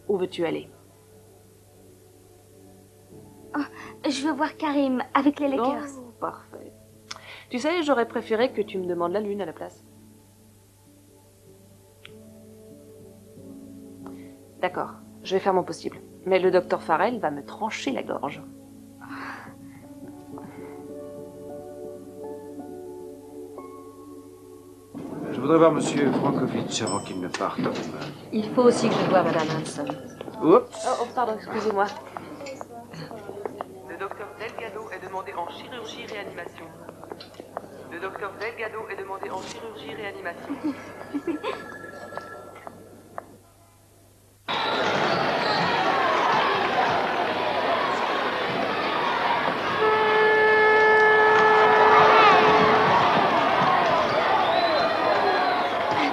Speaker 1: Où veux-tu aller?
Speaker 11: Oh, je veux voir Karim avec les Lakers.
Speaker 1: Oh, parfait. Tu sais, j'aurais préféré que tu me demandes la lune à la place. D'accord, je vais faire mon possible. Mais le docteur Farrell va me trancher la gorge.
Speaker 10: Je voudrais voir Monsieur Frankovitch avant qu'il ne parte.
Speaker 6: Il faut aussi que je voie Madame Hanson.
Speaker 10: Oups.
Speaker 1: Oh, pardon, excusez-moi.
Speaker 4: Le docteur Delgado est demandé en chirurgie-réanimation. Le docteur Delgado est demandé en chirurgie-réanimation.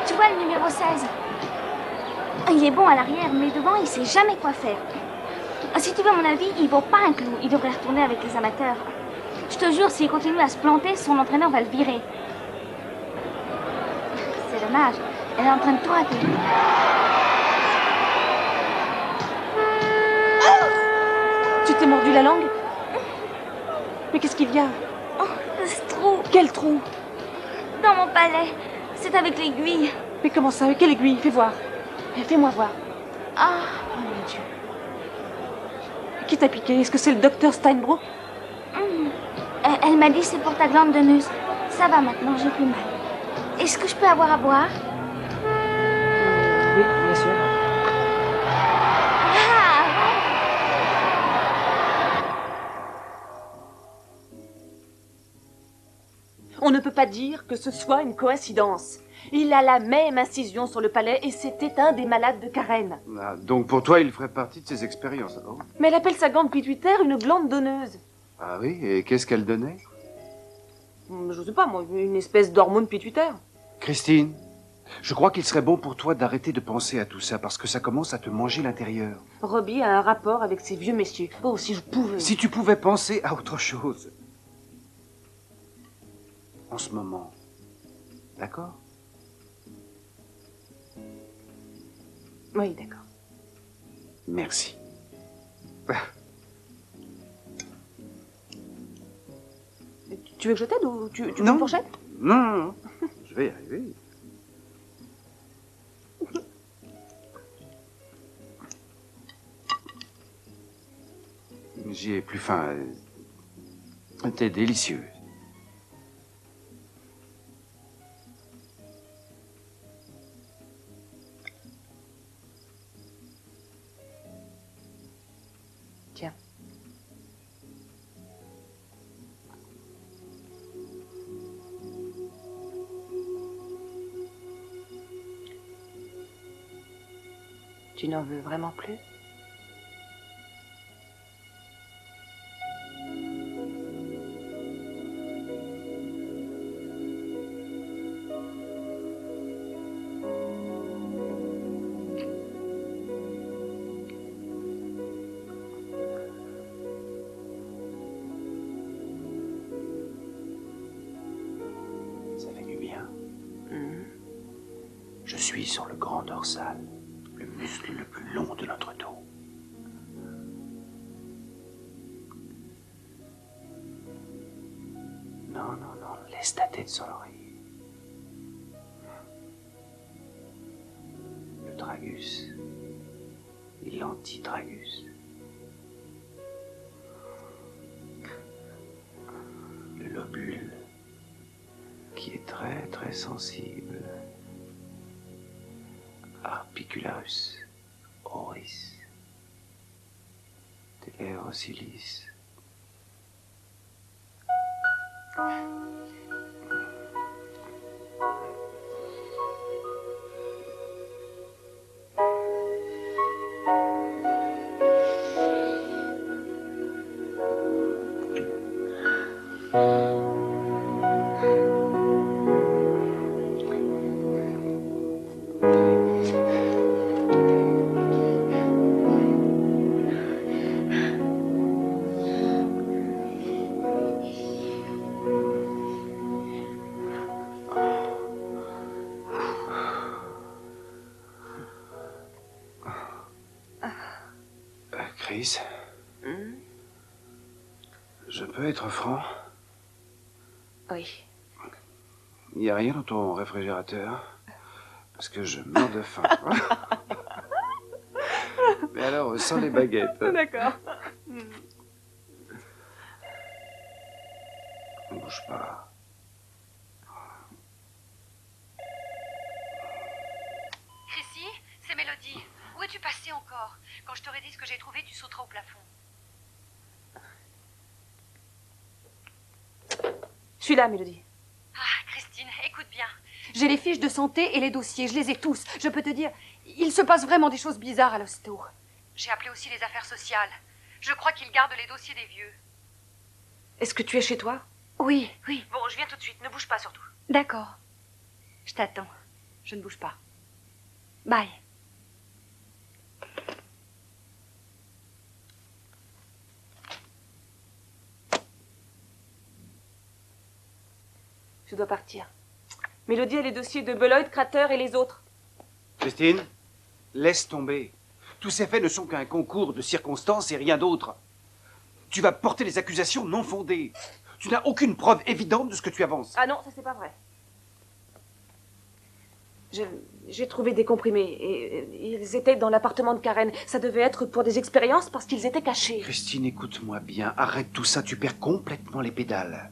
Speaker 11: Tu vois le numéro 16? Il est bon à l'arrière, mais devant, il sait jamais quoi faire. Si tu veux mon avis, il vaut pas un clou. Il devrait retourner avec les amateurs. Je te jure, s'il continue à se planter, son entraîneur va le virer. C'est dommage. Elle est en train de tout rater.
Speaker 1: Tu t'es mordu la langue? Mais qu'est-ce qu'il y a?
Speaker 11: Oh, ce trou.
Speaker 1: Quel trou?
Speaker 11: Dans mon palais. C'est avec l'aiguille.
Speaker 1: Mais comment ça? Quelle aiguille? Fais voir. Fais-moi voir.
Speaker 11: Ah.
Speaker 1: Oh mon Dieu. Qui t'a piqué? Est-ce que c'est le docteur Steinbrook?
Speaker 11: Elle m'a dit c'est pour ta glande de Neuse. Ça va maintenant, j'ai plus mal. Est-ce que je peux avoir à boire?
Speaker 1: Oui, bien sûr. On ne peut pas dire que ce soit une coïncidence. Il a la même incision sur le palais et c'était un des malades de Karen.
Speaker 10: Ah, donc pour toi, il ferait partie de ses expériences, alors?
Speaker 1: Mais elle appelle sa glande pituitaire une glande donneuse.
Speaker 10: Ah oui, et qu'est-ce qu'elle donnait?
Speaker 1: Je sais pas, moi, une espèce d'hormone pituitaire.
Speaker 10: Christine, je crois qu'il serait bon pour toi d'arrêter de penser à tout ça, parce que ça commence à te manger l'intérieur.
Speaker 1: Robbie a un rapport avec ces vieux messieurs. Oh, si je pouvais.
Speaker 10: Si tu pouvais penser à autre chose. En ce moment. D'accord?
Speaker 1: Oui, d'accord.
Speaker 10: Merci.
Speaker 1: Tu veux que je t'aide ou tu veux
Speaker 10: Non.
Speaker 1: une fourchette?
Speaker 10: Non, non, non. Je vais y arriver. J'y ai plus faim. T'es délicieuse.
Speaker 1: Tiens. Tu n'en veux vraiment plus?
Speaker 2: Ça fait du bien. Je suis sur le grand dorsal, le muscle le plus long de notre dos. Non, non, non, laisse ta tête sur l'oreiller. Le tragus et l'antitragus. Le lobule qui est très très sensible. Arpicularus oris. Teleosilis. Chris, je peux être franc?
Speaker 1: Oui.
Speaker 10: Il n'y a rien dans ton réfrigérateur? Parce que je meurs de faim. Mais alors, sans les baguettes.
Speaker 1: D'accord.
Speaker 10: Ne bouge pas.
Speaker 17: Chrissy, c'est Mélodie. Où es-tu passée encore? Quand je t'aurais dit ce que j'ai trouvé, tu sauteras au plafond.
Speaker 1: Je suis là, Mélodie.
Speaker 17: Ah, Christine, écoute bien. J'ai les fiches de santé et les dossiers, je les ai tous. Je peux te dire, il se passe vraiment des choses bizarres à l'hosto. J'ai appelé aussi les affaires sociales. Je crois qu'ils gardent les dossiers des vieux.
Speaker 1: Est-ce que tu es chez toi?
Speaker 17: Oui, oui.
Speaker 1: Bon, je viens tout de suite. Ne bouge pas surtout.
Speaker 17: D'accord. Je t'attends. Je ne bouge pas. Bye.
Speaker 1: Je dois partir. Mélodie a les dossiers de Beloit, Crater et les autres.
Speaker 10: Christine, laisse tomber. Tous ces faits ne sont qu'un concours de circonstances et rien d'autre. Tu vas porter des accusations non fondées. Tu n'as aucune preuve évidente de ce que tu avances.
Speaker 1: Ah non, ça c'est pas vrai. J'ai trouvé des comprimés et ils étaient dans l'appartement de Karen. Ça devait être pour des expériences parce qu'ils étaient cachés.
Speaker 10: Christine, écoute-moi bien. Arrête tout ça, tu perds complètement les pédales.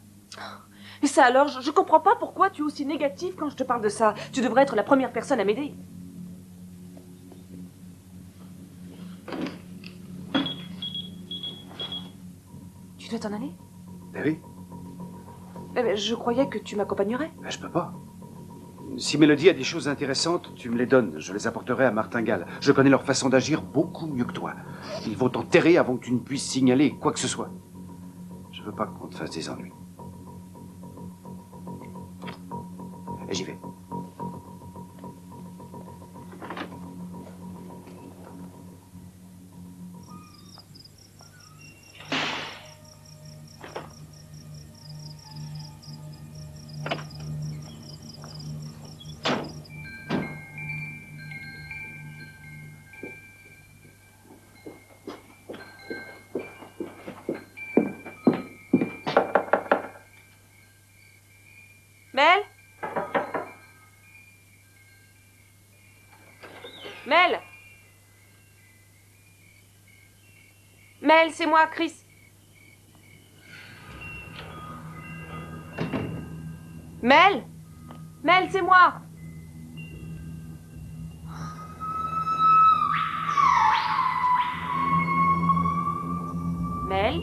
Speaker 1: Et ça alors, je comprends pas pourquoi tu es aussi négatif quand je te parle de ça. Tu devrais être la première personne à m'aider. Tu dois t'en aller?
Speaker 10: Ben oui.
Speaker 1: Je croyais que tu m'accompagnerais.
Speaker 10: Ben, je peux pas. Si Mélodie a des choses intéressantes, tu me les donnes. Je les apporterai à Martingale. Je connais leur façon d'agir beaucoup mieux que toi. Ils vont t'enterrer avant que tu ne puisses signaler quoi que ce soit. Je veux pas qu'on te fasse des ennuis. Et j'y vais.
Speaker 1: Mel? Mel? Mel, c'est moi, Chris. Mel? Mel, c'est moi. Mel?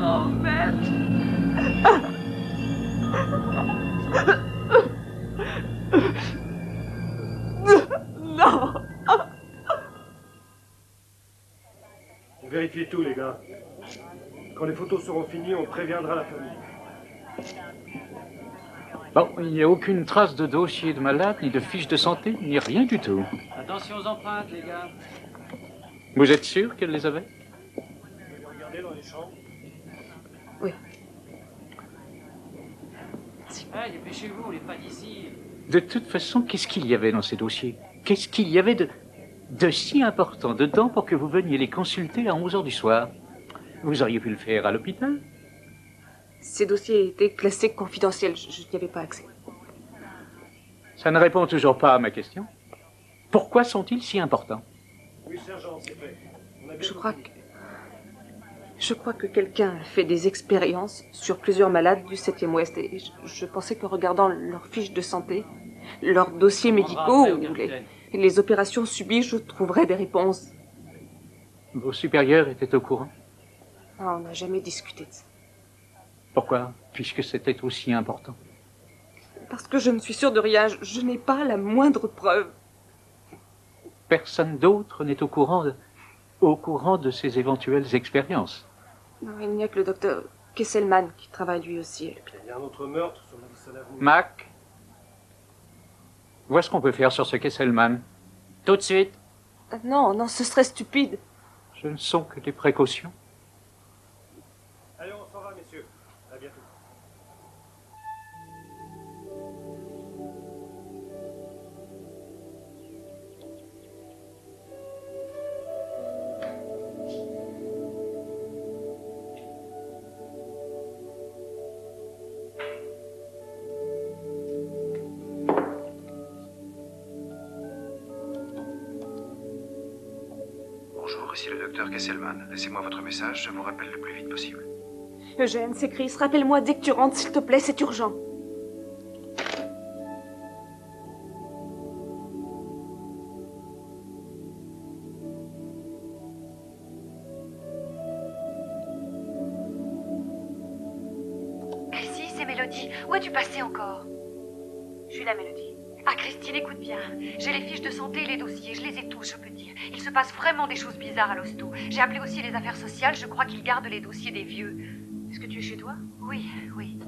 Speaker 1: Oh, merde. Non.
Speaker 18: On vérifie tout, les gars. Quand les photos seront finies, on préviendra la famille.
Speaker 7: Bon, il n'y a aucune trace de dossier de malade, ni de fiche de santé, ni rien du tout.
Speaker 8: Attention aux empreintes, les gars.
Speaker 7: Vous êtes sûr qu'elle les avait?
Speaker 18: Regardez dans les chambres.
Speaker 1: Oui.
Speaker 8: Hey, dépêchez-vous, les pas d'ici.
Speaker 7: De toute façon, qu'est-ce qu'il y avait dans ces dossiers? Qu'est-ce qu'il y avait de si important dedans pour que vous veniez les consulter à 11 h du soir? Vous auriez pu le faire à l'hôpital?
Speaker 1: Ces dossiers étaient classés confidentiels. Je n'y avais pas accès.
Speaker 7: Ça ne répond toujours pas à ma question. Pourquoi sont-ils si importants?
Speaker 18: Oui, sergent, c'est fait.
Speaker 1: Je crois que quelqu'un a fait des expériences sur plusieurs malades du 7e Ouest et je pensais qu'en regardant leurs fiches de santé, leurs dossiers médicaux ou les opérations subies, je trouverais des réponses.
Speaker 7: Vos supérieurs étaient au courant?
Speaker 1: Ah, on n'a jamais discuté de ça.
Speaker 7: Pourquoi? Puisque c'était aussi important.
Speaker 1: Parce que je ne suis sûre de rien. Je n'ai pas la moindre preuve.
Speaker 7: Personne d'autre n'est au courant de ces éventuelles expériences.
Speaker 1: Non, il n'y a que le docteur Kesselman qui travaille lui aussi à l'hôpital.
Speaker 18: Il y a un autre meurtre sur Madison Avenue.
Speaker 7: Mac, vois ce qu'on peut faire sur ce Kesselman. Tout de suite.
Speaker 1: Non, non, ce serait stupide.
Speaker 7: Ce ne sont que des précautions.
Speaker 18: Allez, on s'en va, messieurs. À bientôt.
Speaker 10: Bonjour, ici le docteur Kesselman. Laissez-moi votre message, je vous rappelle le plus vite possible.
Speaker 1: Eugène, c'est Chris. Rappelle-moi dès que tu rentres, s'il te plaît, c'est urgent.
Speaker 17: Chrissy, c'est Mélodie. Où as-tu passé encore?
Speaker 1: Je suis là, Mélodie.
Speaker 17: Ah, Christine, écoute bien. J'ai les fiches de santé et les dossiers. Je les ai tous, je peux dire. Il se passe vraiment des choses bizarres à l'hosto. J'ai appelé aussi les affaires sociales. Je crois qu'ils gardent les dossiers des vieux.
Speaker 1: Est-ce que tu es chez toi?
Speaker 17: Oui, oui.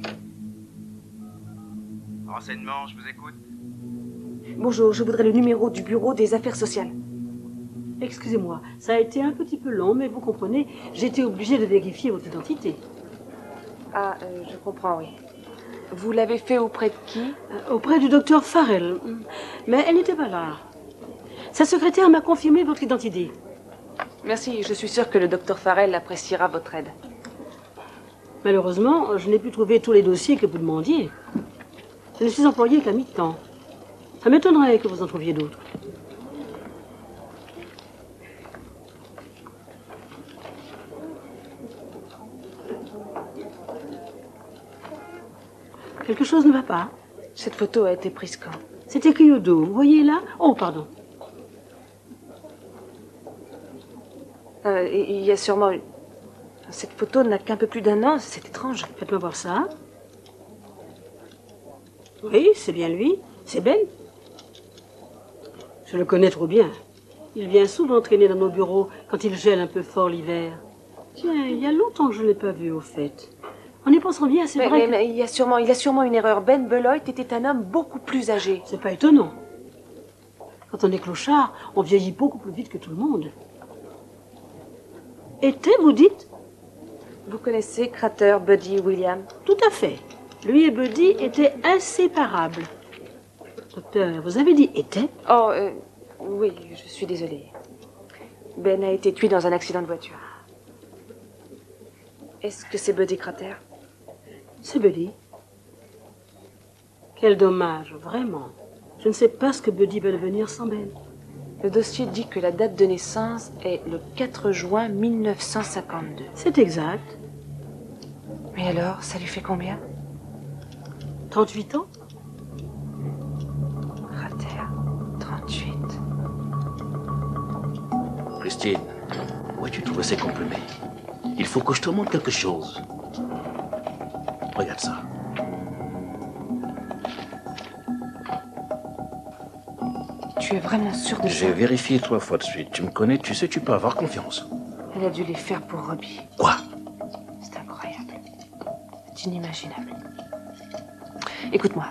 Speaker 19: Renseignement, je vous écoute.
Speaker 1: Bonjour, je voudrais le numéro du bureau des affaires sociales.
Speaker 20: Excusez-moi, ça a été un petit peu long, mais vous comprenez, j'étais obligée de vérifier votre identité.
Speaker 1: Ah, je comprends, oui. Vous l'avez fait auprès de qui?
Speaker 20: Auprès du docteur Farrell. Mais elle n'était pas là. Sa secrétaire m'a confirmé votre identité.
Speaker 1: Merci, je suis sûre que le docteur Farrell appréciera votre aide.
Speaker 20: Malheureusement, je n'ai pu trouver tous les dossiers que vous demandiez. Je ne suis employée qu'à mi-temps. Ça m'étonnerait que vous en trouviez d'autres. Quelque chose ne va pas?
Speaker 1: Cette photo a été prise quand?
Speaker 20: C'est écrit au dos. Vous voyez là? Oh, pardon.
Speaker 1: Il y a sûrement... Cette photo n'a qu'un peu plus d'1 an, c'est étrange.
Speaker 20: Faites-moi voir ça. Oui, c'est bien lui. C'est Ben. Je le connais trop bien. Il vient souvent traîner dans nos bureaux quand il gèle un peu fort l'hiver. Tiens, il y a longtemps que je ne l'ai pas vu, au fait. En y pensant bien, c'est vrai
Speaker 1: mais il y a sûrement une erreur. Ben Beloit était un homme beaucoup plus âgé.
Speaker 20: C'est pas étonnant. Quand on est clochard, on vieillit beaucoup plus vite que tout le monde. Était, vous dites?
Speaker 1: Vous connaissez Crater, Buddy, William?
Speaker 20: Tout à fait. Lui et Buddy étaient inséparables. Docteur, vous avez dit était?
Speaker 1: Oh, oui, je suis désolée. Ben a été tué dans un accident de voiture. Est-ce que c'est Buddy Crater?
Speaker 20: C'est Buddy. Quel dommage, vraiment. Je ne sais pas ce que Buddy va devenir sans Ben.
Speaker 1: Le dossier dit que la date de naissance est le 4 juin 1952.
Speaker 20: C'est exact.
Speaker 1: Mais alors, ça lui fait combien?
Speaker 20: 38 ans?
Speaker 1: Crater, 38.
Speaker 2: Christine, où as-tu trouvé ces comprimés? Il faut que je te montre quelque chose. Regarde ça.
Speaker 1: Tu es vraiment sûr de ça?
Speaker 2: J'ai vérifié 3 fois de suite. Tu me connais, tu sais, tu peux avoir confiance.
Speaker 1: Elle a dû les faire pour Robbie.
Speaker 2: Quoi?
Speaker 1: C'est incroyable. C'est inimaginable. Écoute-moi.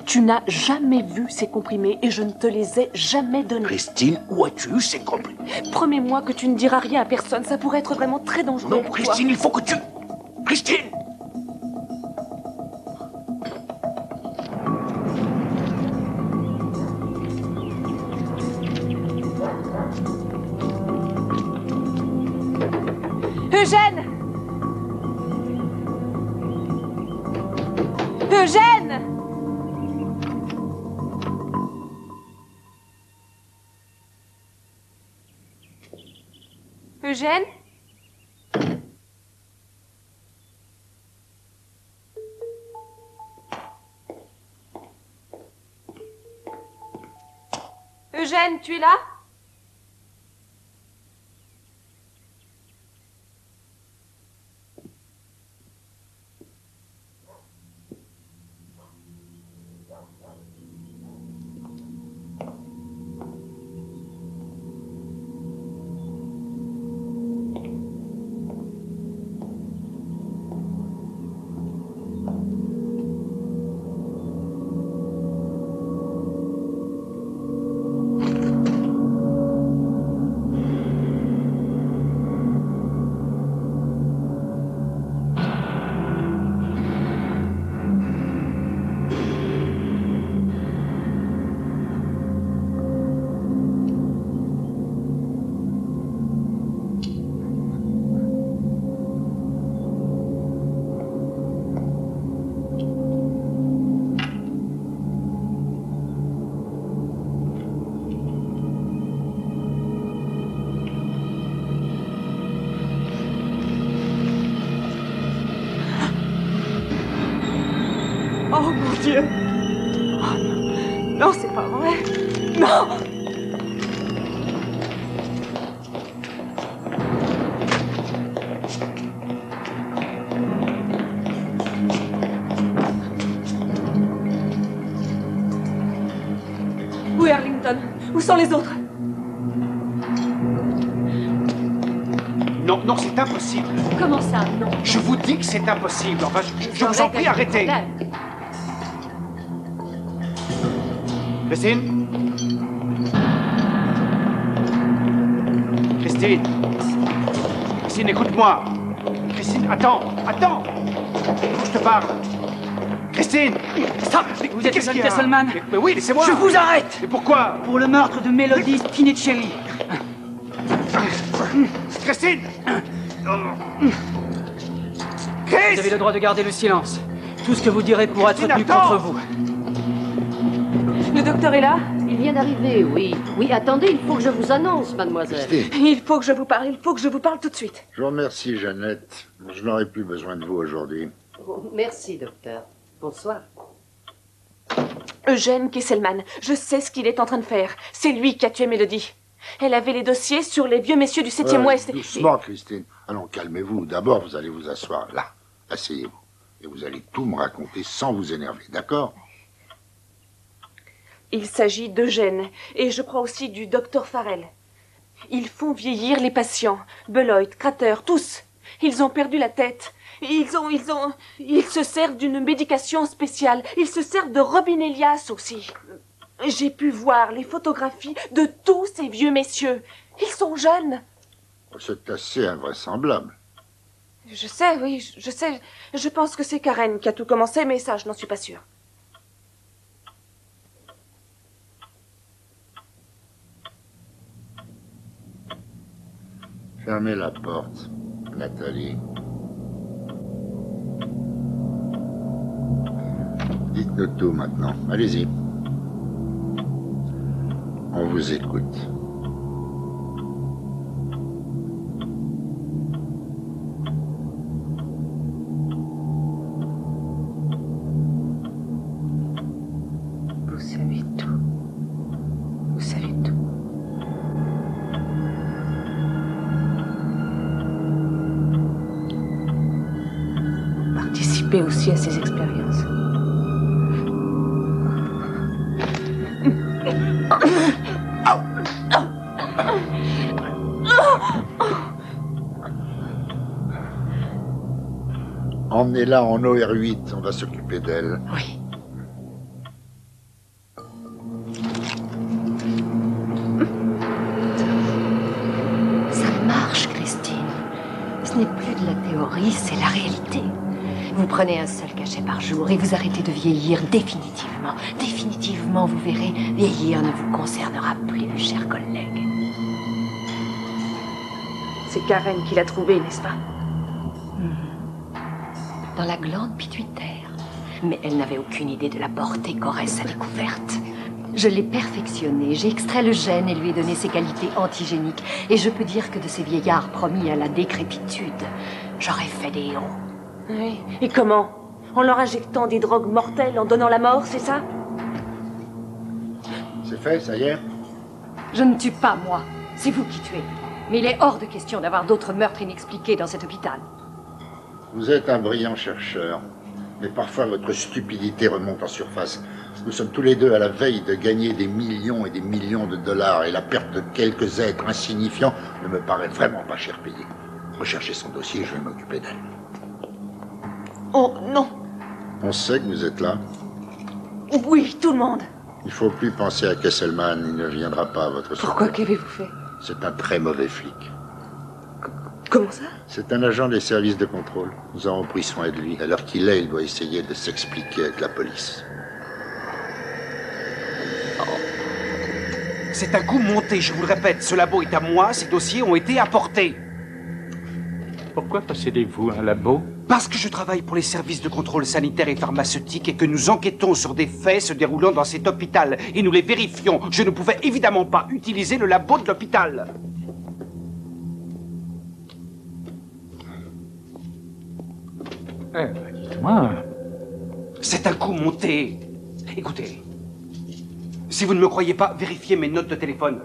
Speaker 1: Tu n'as jamais vu ces comprimés et je ne te les ai jamais donnés.
Speaker 2: Christine, où as-tu eu ces comprimés?
Speaker 1: Promets-moi que tu ne diras rien à personne. Ça pourrait être vraiment très dangereux.
Speaker 2: Non,
Speaker 1: pour
Speaker 2: Christine,
Speaker 1: toi.
Speaker 2: il faut que tu... Christine!
Speaker 1: Eugène! Eugène! Eugène? Eugène, tu es là? Oh mon Dieu! Oh non, non, c'est pas vrai! Non! Où est Arlington? Où sont les autres?
Speaker 10: Non, non, c'est impossible.
Speaker 17: Comment ça, non?
Speaker 10: Je vous dis que c'est impossible. Enfin, je vous en prie, arrêtez. Christine? Christine. Christine, écoute-moi. Christine, attends. Faut que je te parle. Christine.
Speaker 5: Stop. Vous êtes John Kesselman.
Speaker 10: Mais oui, laissez-moi.
Speaker 5: Je vous arrête.
Speaker 10: Et pourquoi?
Speaker 5: Pour le meurtre de Mélodie Spinnicelli.
Speaker 10: Christine.
Speaker 5: Vous avez le droit de garder le silence. Tout ce que vous direz pourra être tenu contre vous.
Speaker 1: Le docteur est là?
Speaker 14: Il vient d'arriver, oui. Oui, attendez, il faut que je vous annonce, mademoiselle.
Speaker 1: Il faut que je vous parle, tout de suite.
Speaker 9: Je vous remercie, Jeannette. Je n'aurai plus besoin de vous aujourd'hui.
Speaker 14: Oh, merci, docteur. Bonsoir.
Speaker 1: Eugène Kesselman, je sais ce qu'il est en train de faire. C'est lui qui a tué Mélodie. Elle avait les dossiers sur les vieux messieurs du 7e Ouest.
Speaker 9: Doucement, Christine. Allons, calmez-vous. D'abord, vous allez vous asseoir là. Asseyez-vous. Et vous allez tout me raconter sans vous énerver, d'accord?
Speaker 1: Il s'agit d'Eugène, et je crois aussi du docteur Farrell. Ils font vieillir les patients. Beloit, Crater, tous. Ils ont perdu la tête. Ils se servent d'une médication spéciale. Ils se servent de Robin Elias aussi. J'ai pu voir les photographies de tous ces vieux messieurs. Ils sont jeunes.
Speaker 9: C'est assez invraisemblable.
Speaker 1: Je sais, oui, je sais. Je pense que c'est Karen qui a tout commencé, mais ça, je n'en suis pas sûre.
Speaker 9: Fermez la porte, Nathalie. Dites-nous tout maintenant. Allez-y. On vous écoute.
Speaker 6: Vous savez tout. Vous savez tout. Vous participez aussi à ces expériences.
Speaker 9: Emmenez-la en OR8, on va s'occuper d'elle.
Speaker 6: Oui. Ça marche, Christine. Ce n'est plus de la théorie, c'est la réalité. Vous prenez un seul cachet par jour et vous arrêtez de vieillir définitivement. Définitivement, vous verrez, vieillir ne vous concernera plus, chers collègues.
Speaker 1: C'est Karen qui l'a trouvé, n'est-ce pas?
Speaker 6: Dans la glande pituitaire. Mais elle n'avait aucune idée de la portée qu'aurait sa découverte. Je l'ai perfectionné, j'ai extrait le gène et lui ai donné ses qualités antigéniques. Et je peux dire que de ces vieillards promis à la décrépitude, j'aurais fait des héros.
Speaker 1: Oui. Et comment? En leur injectant des drogues mortelles, en donnant la mort, c'est ça?
Speaker 9: C'est fait, ça y est?
Speaker 6: Je ne tue pas, moi. C'est vous qui tuez. Mais il est hors de question d'avoir d'autres meurtres inexpliqués dans cet hôpital.
Speaker 9: Vous êtes un brillant chercheur, mais parfois votre stupidité remonte en surface. Nous sommes tous les deux à la veille de gagner des millions et des millions de dollars, et la perte de quelques êtres insignifiants ne me paraît vraiment pas cher payé. Recherchez son dossier, je vais m'occuper d'elle.
Speaker 1: Oh, non.
Speaker 9: On sait que vous êtes là.
Speaker 1: Oui, tout le monde.
Speaker 9: Il ne faut plus penser à Kesselman, il ne viendra pas à votre secours.
Speaker 1: Pourquoi? Qu'avez-vous fait?
Speaker 9: C'est un très mauvais flic.
Speaker 1: Comment ça?
Speaker 9: C'est un agent des services de contrôle. Nous avons pris soin de lui. À l'heure qu'il est, il doit essayer de s'expliquer avec la police.
Speaker 10: C'est un coup monté, je vous le répète. Ce labo est à moi, ces dossiers ont été apportés.
Speaker 7: Pourquoi possédez-vous un labo?
Speaker 10: Parce que je travaille pour les services de contrôle sanitaire et pharmaceutique et que nous enquêtons sur des faits se déroulant dans cet hôpital. Et nous les vérifions. Je ne pouvais évidemment pas utiliser le labo de l'hôpital.
Speaker 7: Dites-moi.
Speaker 10: C'est un coup monté. Écoutez, si vous ne me croyez pas, vérifiez mes notes de téléphone.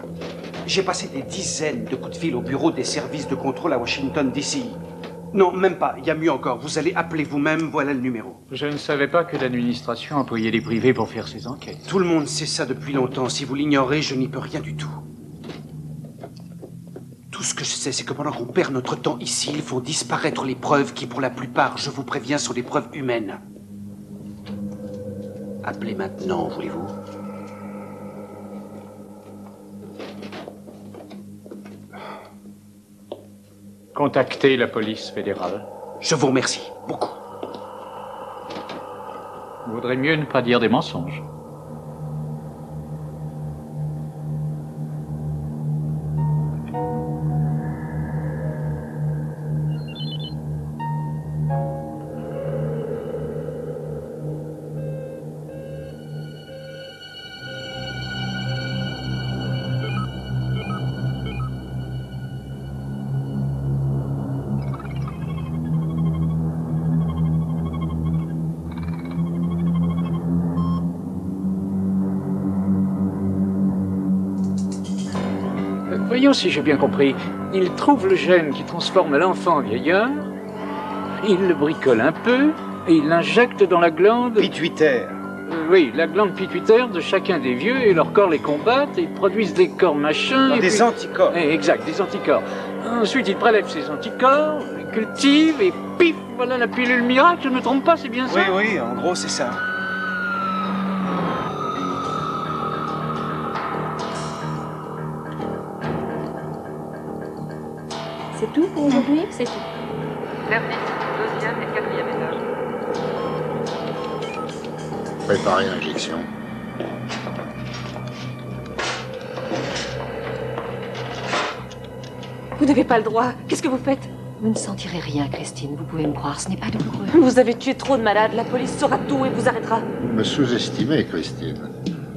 Speaker 10: J'ai passé des dizaines de coups de fil au bureau des services de contrôle à Washington, D.C. Non, même pas. Il y a mieux encore. Vous allez appeler vous-même, voilà le numéro.
Speaker 7: Je ne savais pas que l'administration employait les privés pour faire ses enquêtes.
Speaker 10: Tout le monde sait ça depuis longtemps. Si vous l'ignorez, je n'y peux rien du tout. Tout ce que je sais, c'est que pendant qu'on perd notre temps ici, il faut disparaître les preuves qui, pour la plupart, je vous préviens, sont des preuves humaines. Appelez maintenant, voulez-vous?
Speaker 7: Contactez la police fédérale.
Speaker 10: Je vous remercie, beaucoup.
Speaker 7: Vaudrait mieux ne pas dire des mensonges. Voyons si j'ai bien compris. Il trouve le gène qui transforme l'enfant en vieillard, il le bricole un peu, et il l'injecte dans la glande...
Speaker 19: Pituitaire.
Speaker 7: Oui, la glande pituitaire de chacun des vieux, et leurs corps les combattent, et produisent des corps machins...
Speaker 19: Des anticorps.
Speaker 7: Exact, des anticorps. Ensuite, il prélève ces anticorps, les cultive, et pif, voilà la pilule miracle, je ne me trompe pas, c'est bien ça?
Speaker 19: Oui, en gros, c'est ça.
Speaker 12: C'est tout pour aujourd'hui?
Speaker 11: C'est tout.
Speaker 4: Service, 2e et 4e étage.
Speaker 9: Préparez l'injection.
Speaker 1: Vous n'avez pas le droit. Qu'est-ce que vous faites?
Speaker 6: Vous ne sentirez rien, Christine. Vous pouvez me croire, ce n'est pas douloureux.
Speaker 1: Vous avez tué trop de malades. La police saura tout et vous arrêtera.
Speaker 9: Vous me sous-estimez, Christine.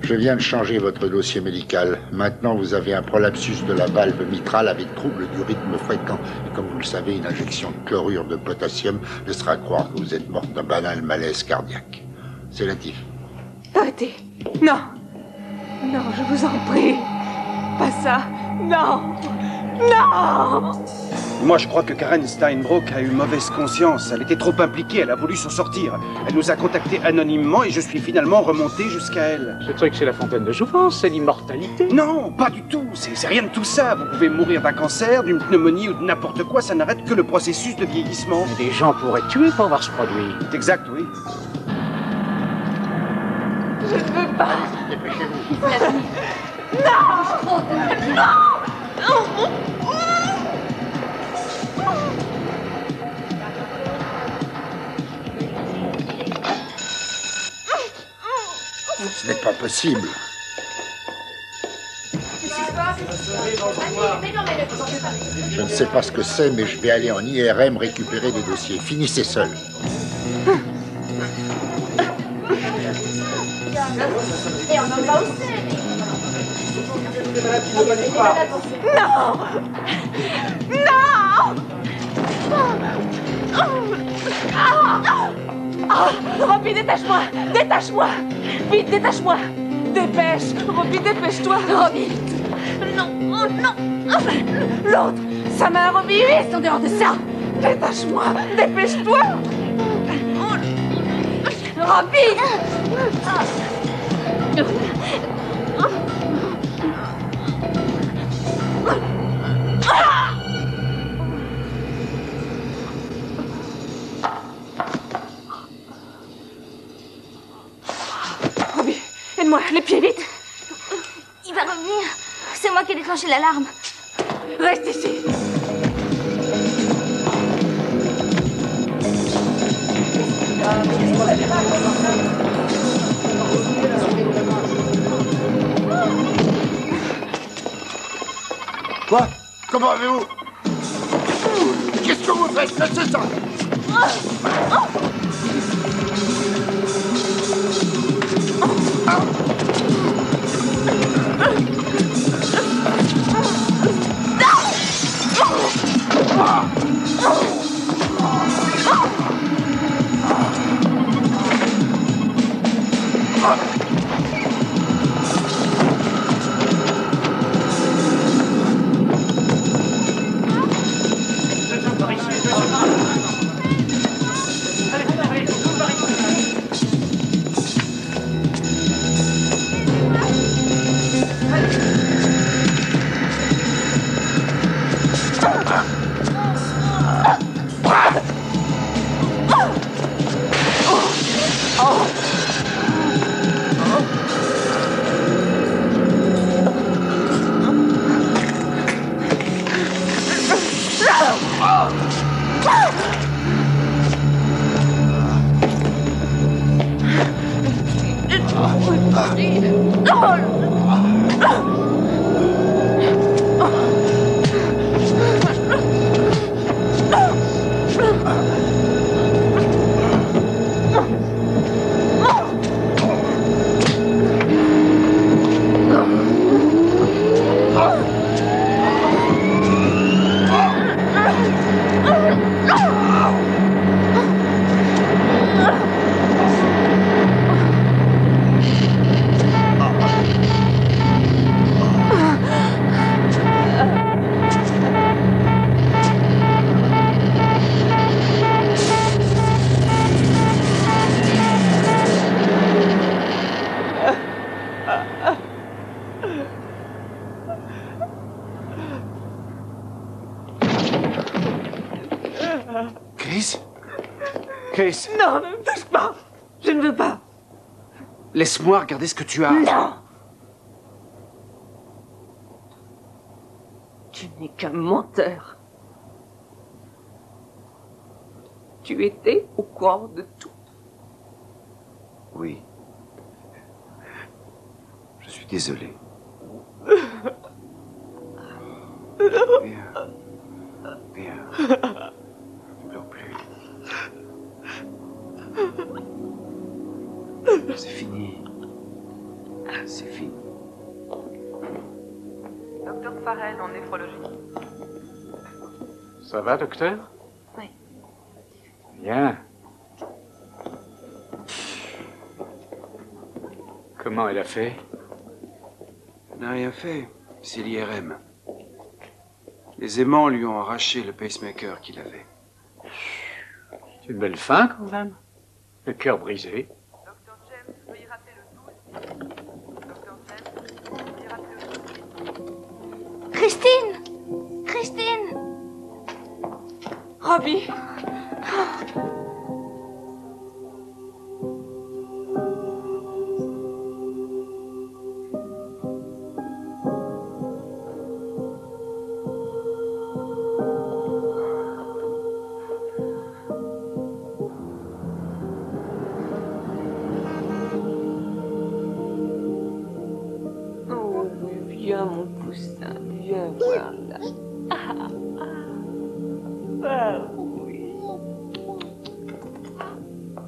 Speaker 9: Je viens de changer votre dossier médical. Maintenant, vous avez un prolapsus de la valve mitrale avec trouble du rythme fréquent. Et comme vous le savez, une injection de chlorure de potassium laissera croire que vous êtes morte d'un banal malaise cardiaque. Sédatif.
Speaker 1: Arrêtez. Non. Non, je vous en prie. Pas ça. Non. Non.
Speaker 10: Moi, je crois que Karen Steinbrook a eu mauvaise conscience. Elle était trop impliquée, elle a voulu s'en sortir. Elle nous a contactés anonymement et je suis finalement remonté jusqu'à elle.
Speaker 7: Ce truc, c'est la fontaine de jouvence, c'est l'immortalité.
Speaker 10: Non, pas du tout. C'est rien de tout ça. Vous pouvez mourir d'un cancer, d'une pneumonie ou de n'importe quoi. Ça n'arrête que le processus de vieillissement.
Speaker 7: Mais des gens pourraient tuer pour voir ce produit.
Speaker 10: C'est exact, oui.
Speaker 1: Je ne veux pas.
Speaker 9: Dépêchez-vous.
Speaker 1: Non. Non.
Speaker 9: Ce n'est pas possible. Je ne sais pas ce que c'est, mais je vais aller en IRM récupérer des dossiers. Finissez seul.
Speaker 11: Et on en va aussi.
Speaker 1: Non. Non. Robbie, détache-moi. Détache-moi. Vite, détache-moi. Dépêche. Robbie, dépêche-toi. Robbie. Non, oh non. L'autre. Sa main, Robbie, vite. En dehors de ça. Détache-moi. Dépêche-toi. Robbie. Robbie, aide-moi, les pieds, vite.
Speaker 11: Il va revenir. C'est moi qui ai déclenché l'alarme.
Speaker 1: Reste ici.
Speaker 9: Quoi? Comment avez-vous? Qu'est-ce que vous faites? Laissez ça!
Speaker 5: Allez,
Speaker 10: Chris? Chris?
Speaker 1: Non, ne me touche pas. Je ne veux pas.
Speaker 10: Laisse-moi regarder ce que tu as.
Speaker 1: Non. Tu n'es qu'un menteur. Tu étais au courant de tout.
Speaker 10: Oui. Je suis désolé. Viens. Viens. Ne pleure plus. C'est fini. C'est fini.
Speaker 4: Docteur Farrell en néphrologie.
Speaker 7: Ça va, docteur?
Speaker 1: Oui.
Speaker 7: Bien. Comment elle a fait?
Speaker 10: Elle n'a rien fait. C'est l'IRM. Les aimants lui ont arraché le pacemaker qu'il avait.
Speaker 7: C'est une belle fin, quand même. Le cœur brisé.
Speaker 4: Docteur James, veuillez rappeler le 12. Docteur James, veuillez rappeler le 12.
Speaker 11: Christine! Christine!
Speaker 1: Robbie! Oh, viens, mon poussin, viens voir là. Ah oui.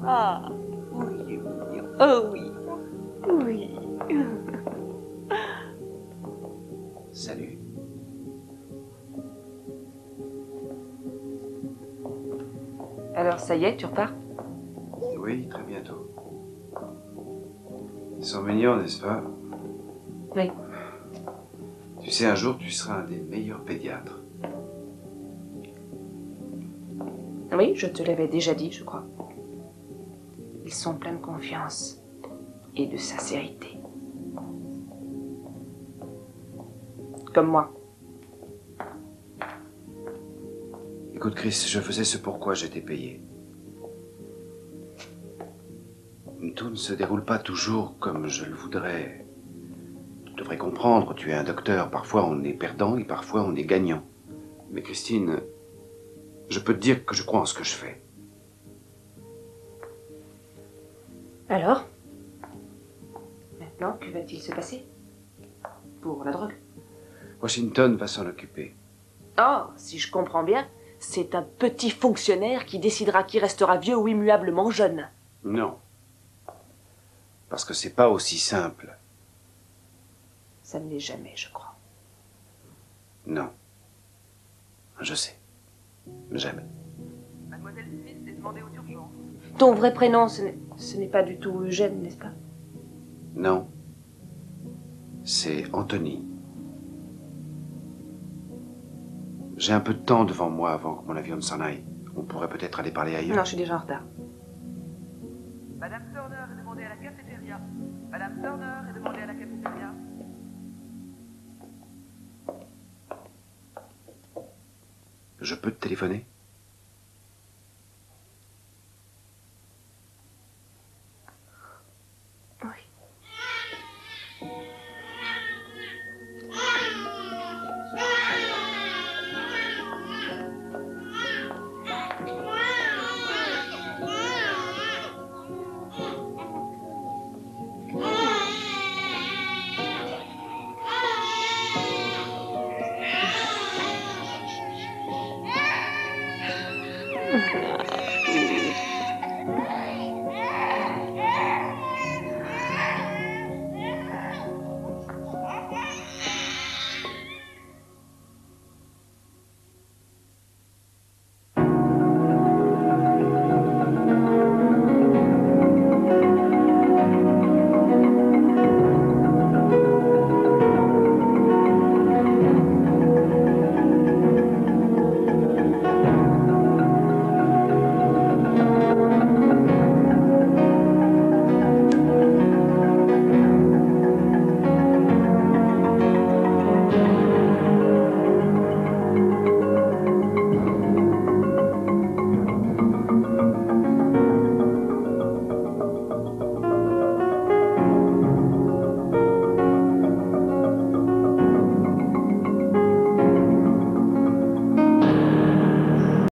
Speaker 1: Ah oui, oui. Oh oui. Oui.
Speaker 10: Salut.
Speaker 1: Alors, ça y est, tu repars?
Speaker 10: Oui, très bientôt. Ils sont mignons, n'est-ce pas?
Speaker 1: Oui.
Speaker 10: Tu sais, un jour, tu seras un des meilleurs pédiatres.
Speaker 1: Oui, je te l'avais déjà dit, je crois. Ils sont pleins de confiance et de sincérité. Comme moi.
Speaker 10: Écoute, Chris, je faisais ce pourquoi j'étais payé. Tout ne se déroule pas toujours comme je le voudrais. Tu devrais comprendre, tu es un docteur. Parfois on est perdant et parfois on est gagnant. Mais Christine, je peux te dire que je crois en ce que je fais.
Speaker 1: Alors? Maintenant, que va-t-il se passer? Pour la drogue?
Speaker 10: Washington va s'en occuper.
Speaker 1: Oh, si je comprends bien, c'est un petit fonctionnaire qui décidera qui restera vieux ou immuablement jeune.
Speaker 10: Non. Parce que c'est pas aussi simple.
Speaker 1: Ça ne l'est jamais, je crois.
Speaker 10: Non. Je sais. Jamais.
Speaker 4: Mademoiselle Smith est demandée aux urgences.
Speaker 1: Ton vrai prénom, ce n'est pas du tout Eugène, n'est-ce pas?
Speaker 10: Non. C'est Anthony. J'ai un peu de temps devant moi avant que mon avion ne s'en aille. On pourrait peut-être aller parler ailleurs.
Speaker 1: Non, je suis déjà en retard.
Speaker 4: Madame Turner est demandée à la cafétéria. Madame Turner est demandée à la cafétéria.
Speaker 10: Je peux te téléphoner?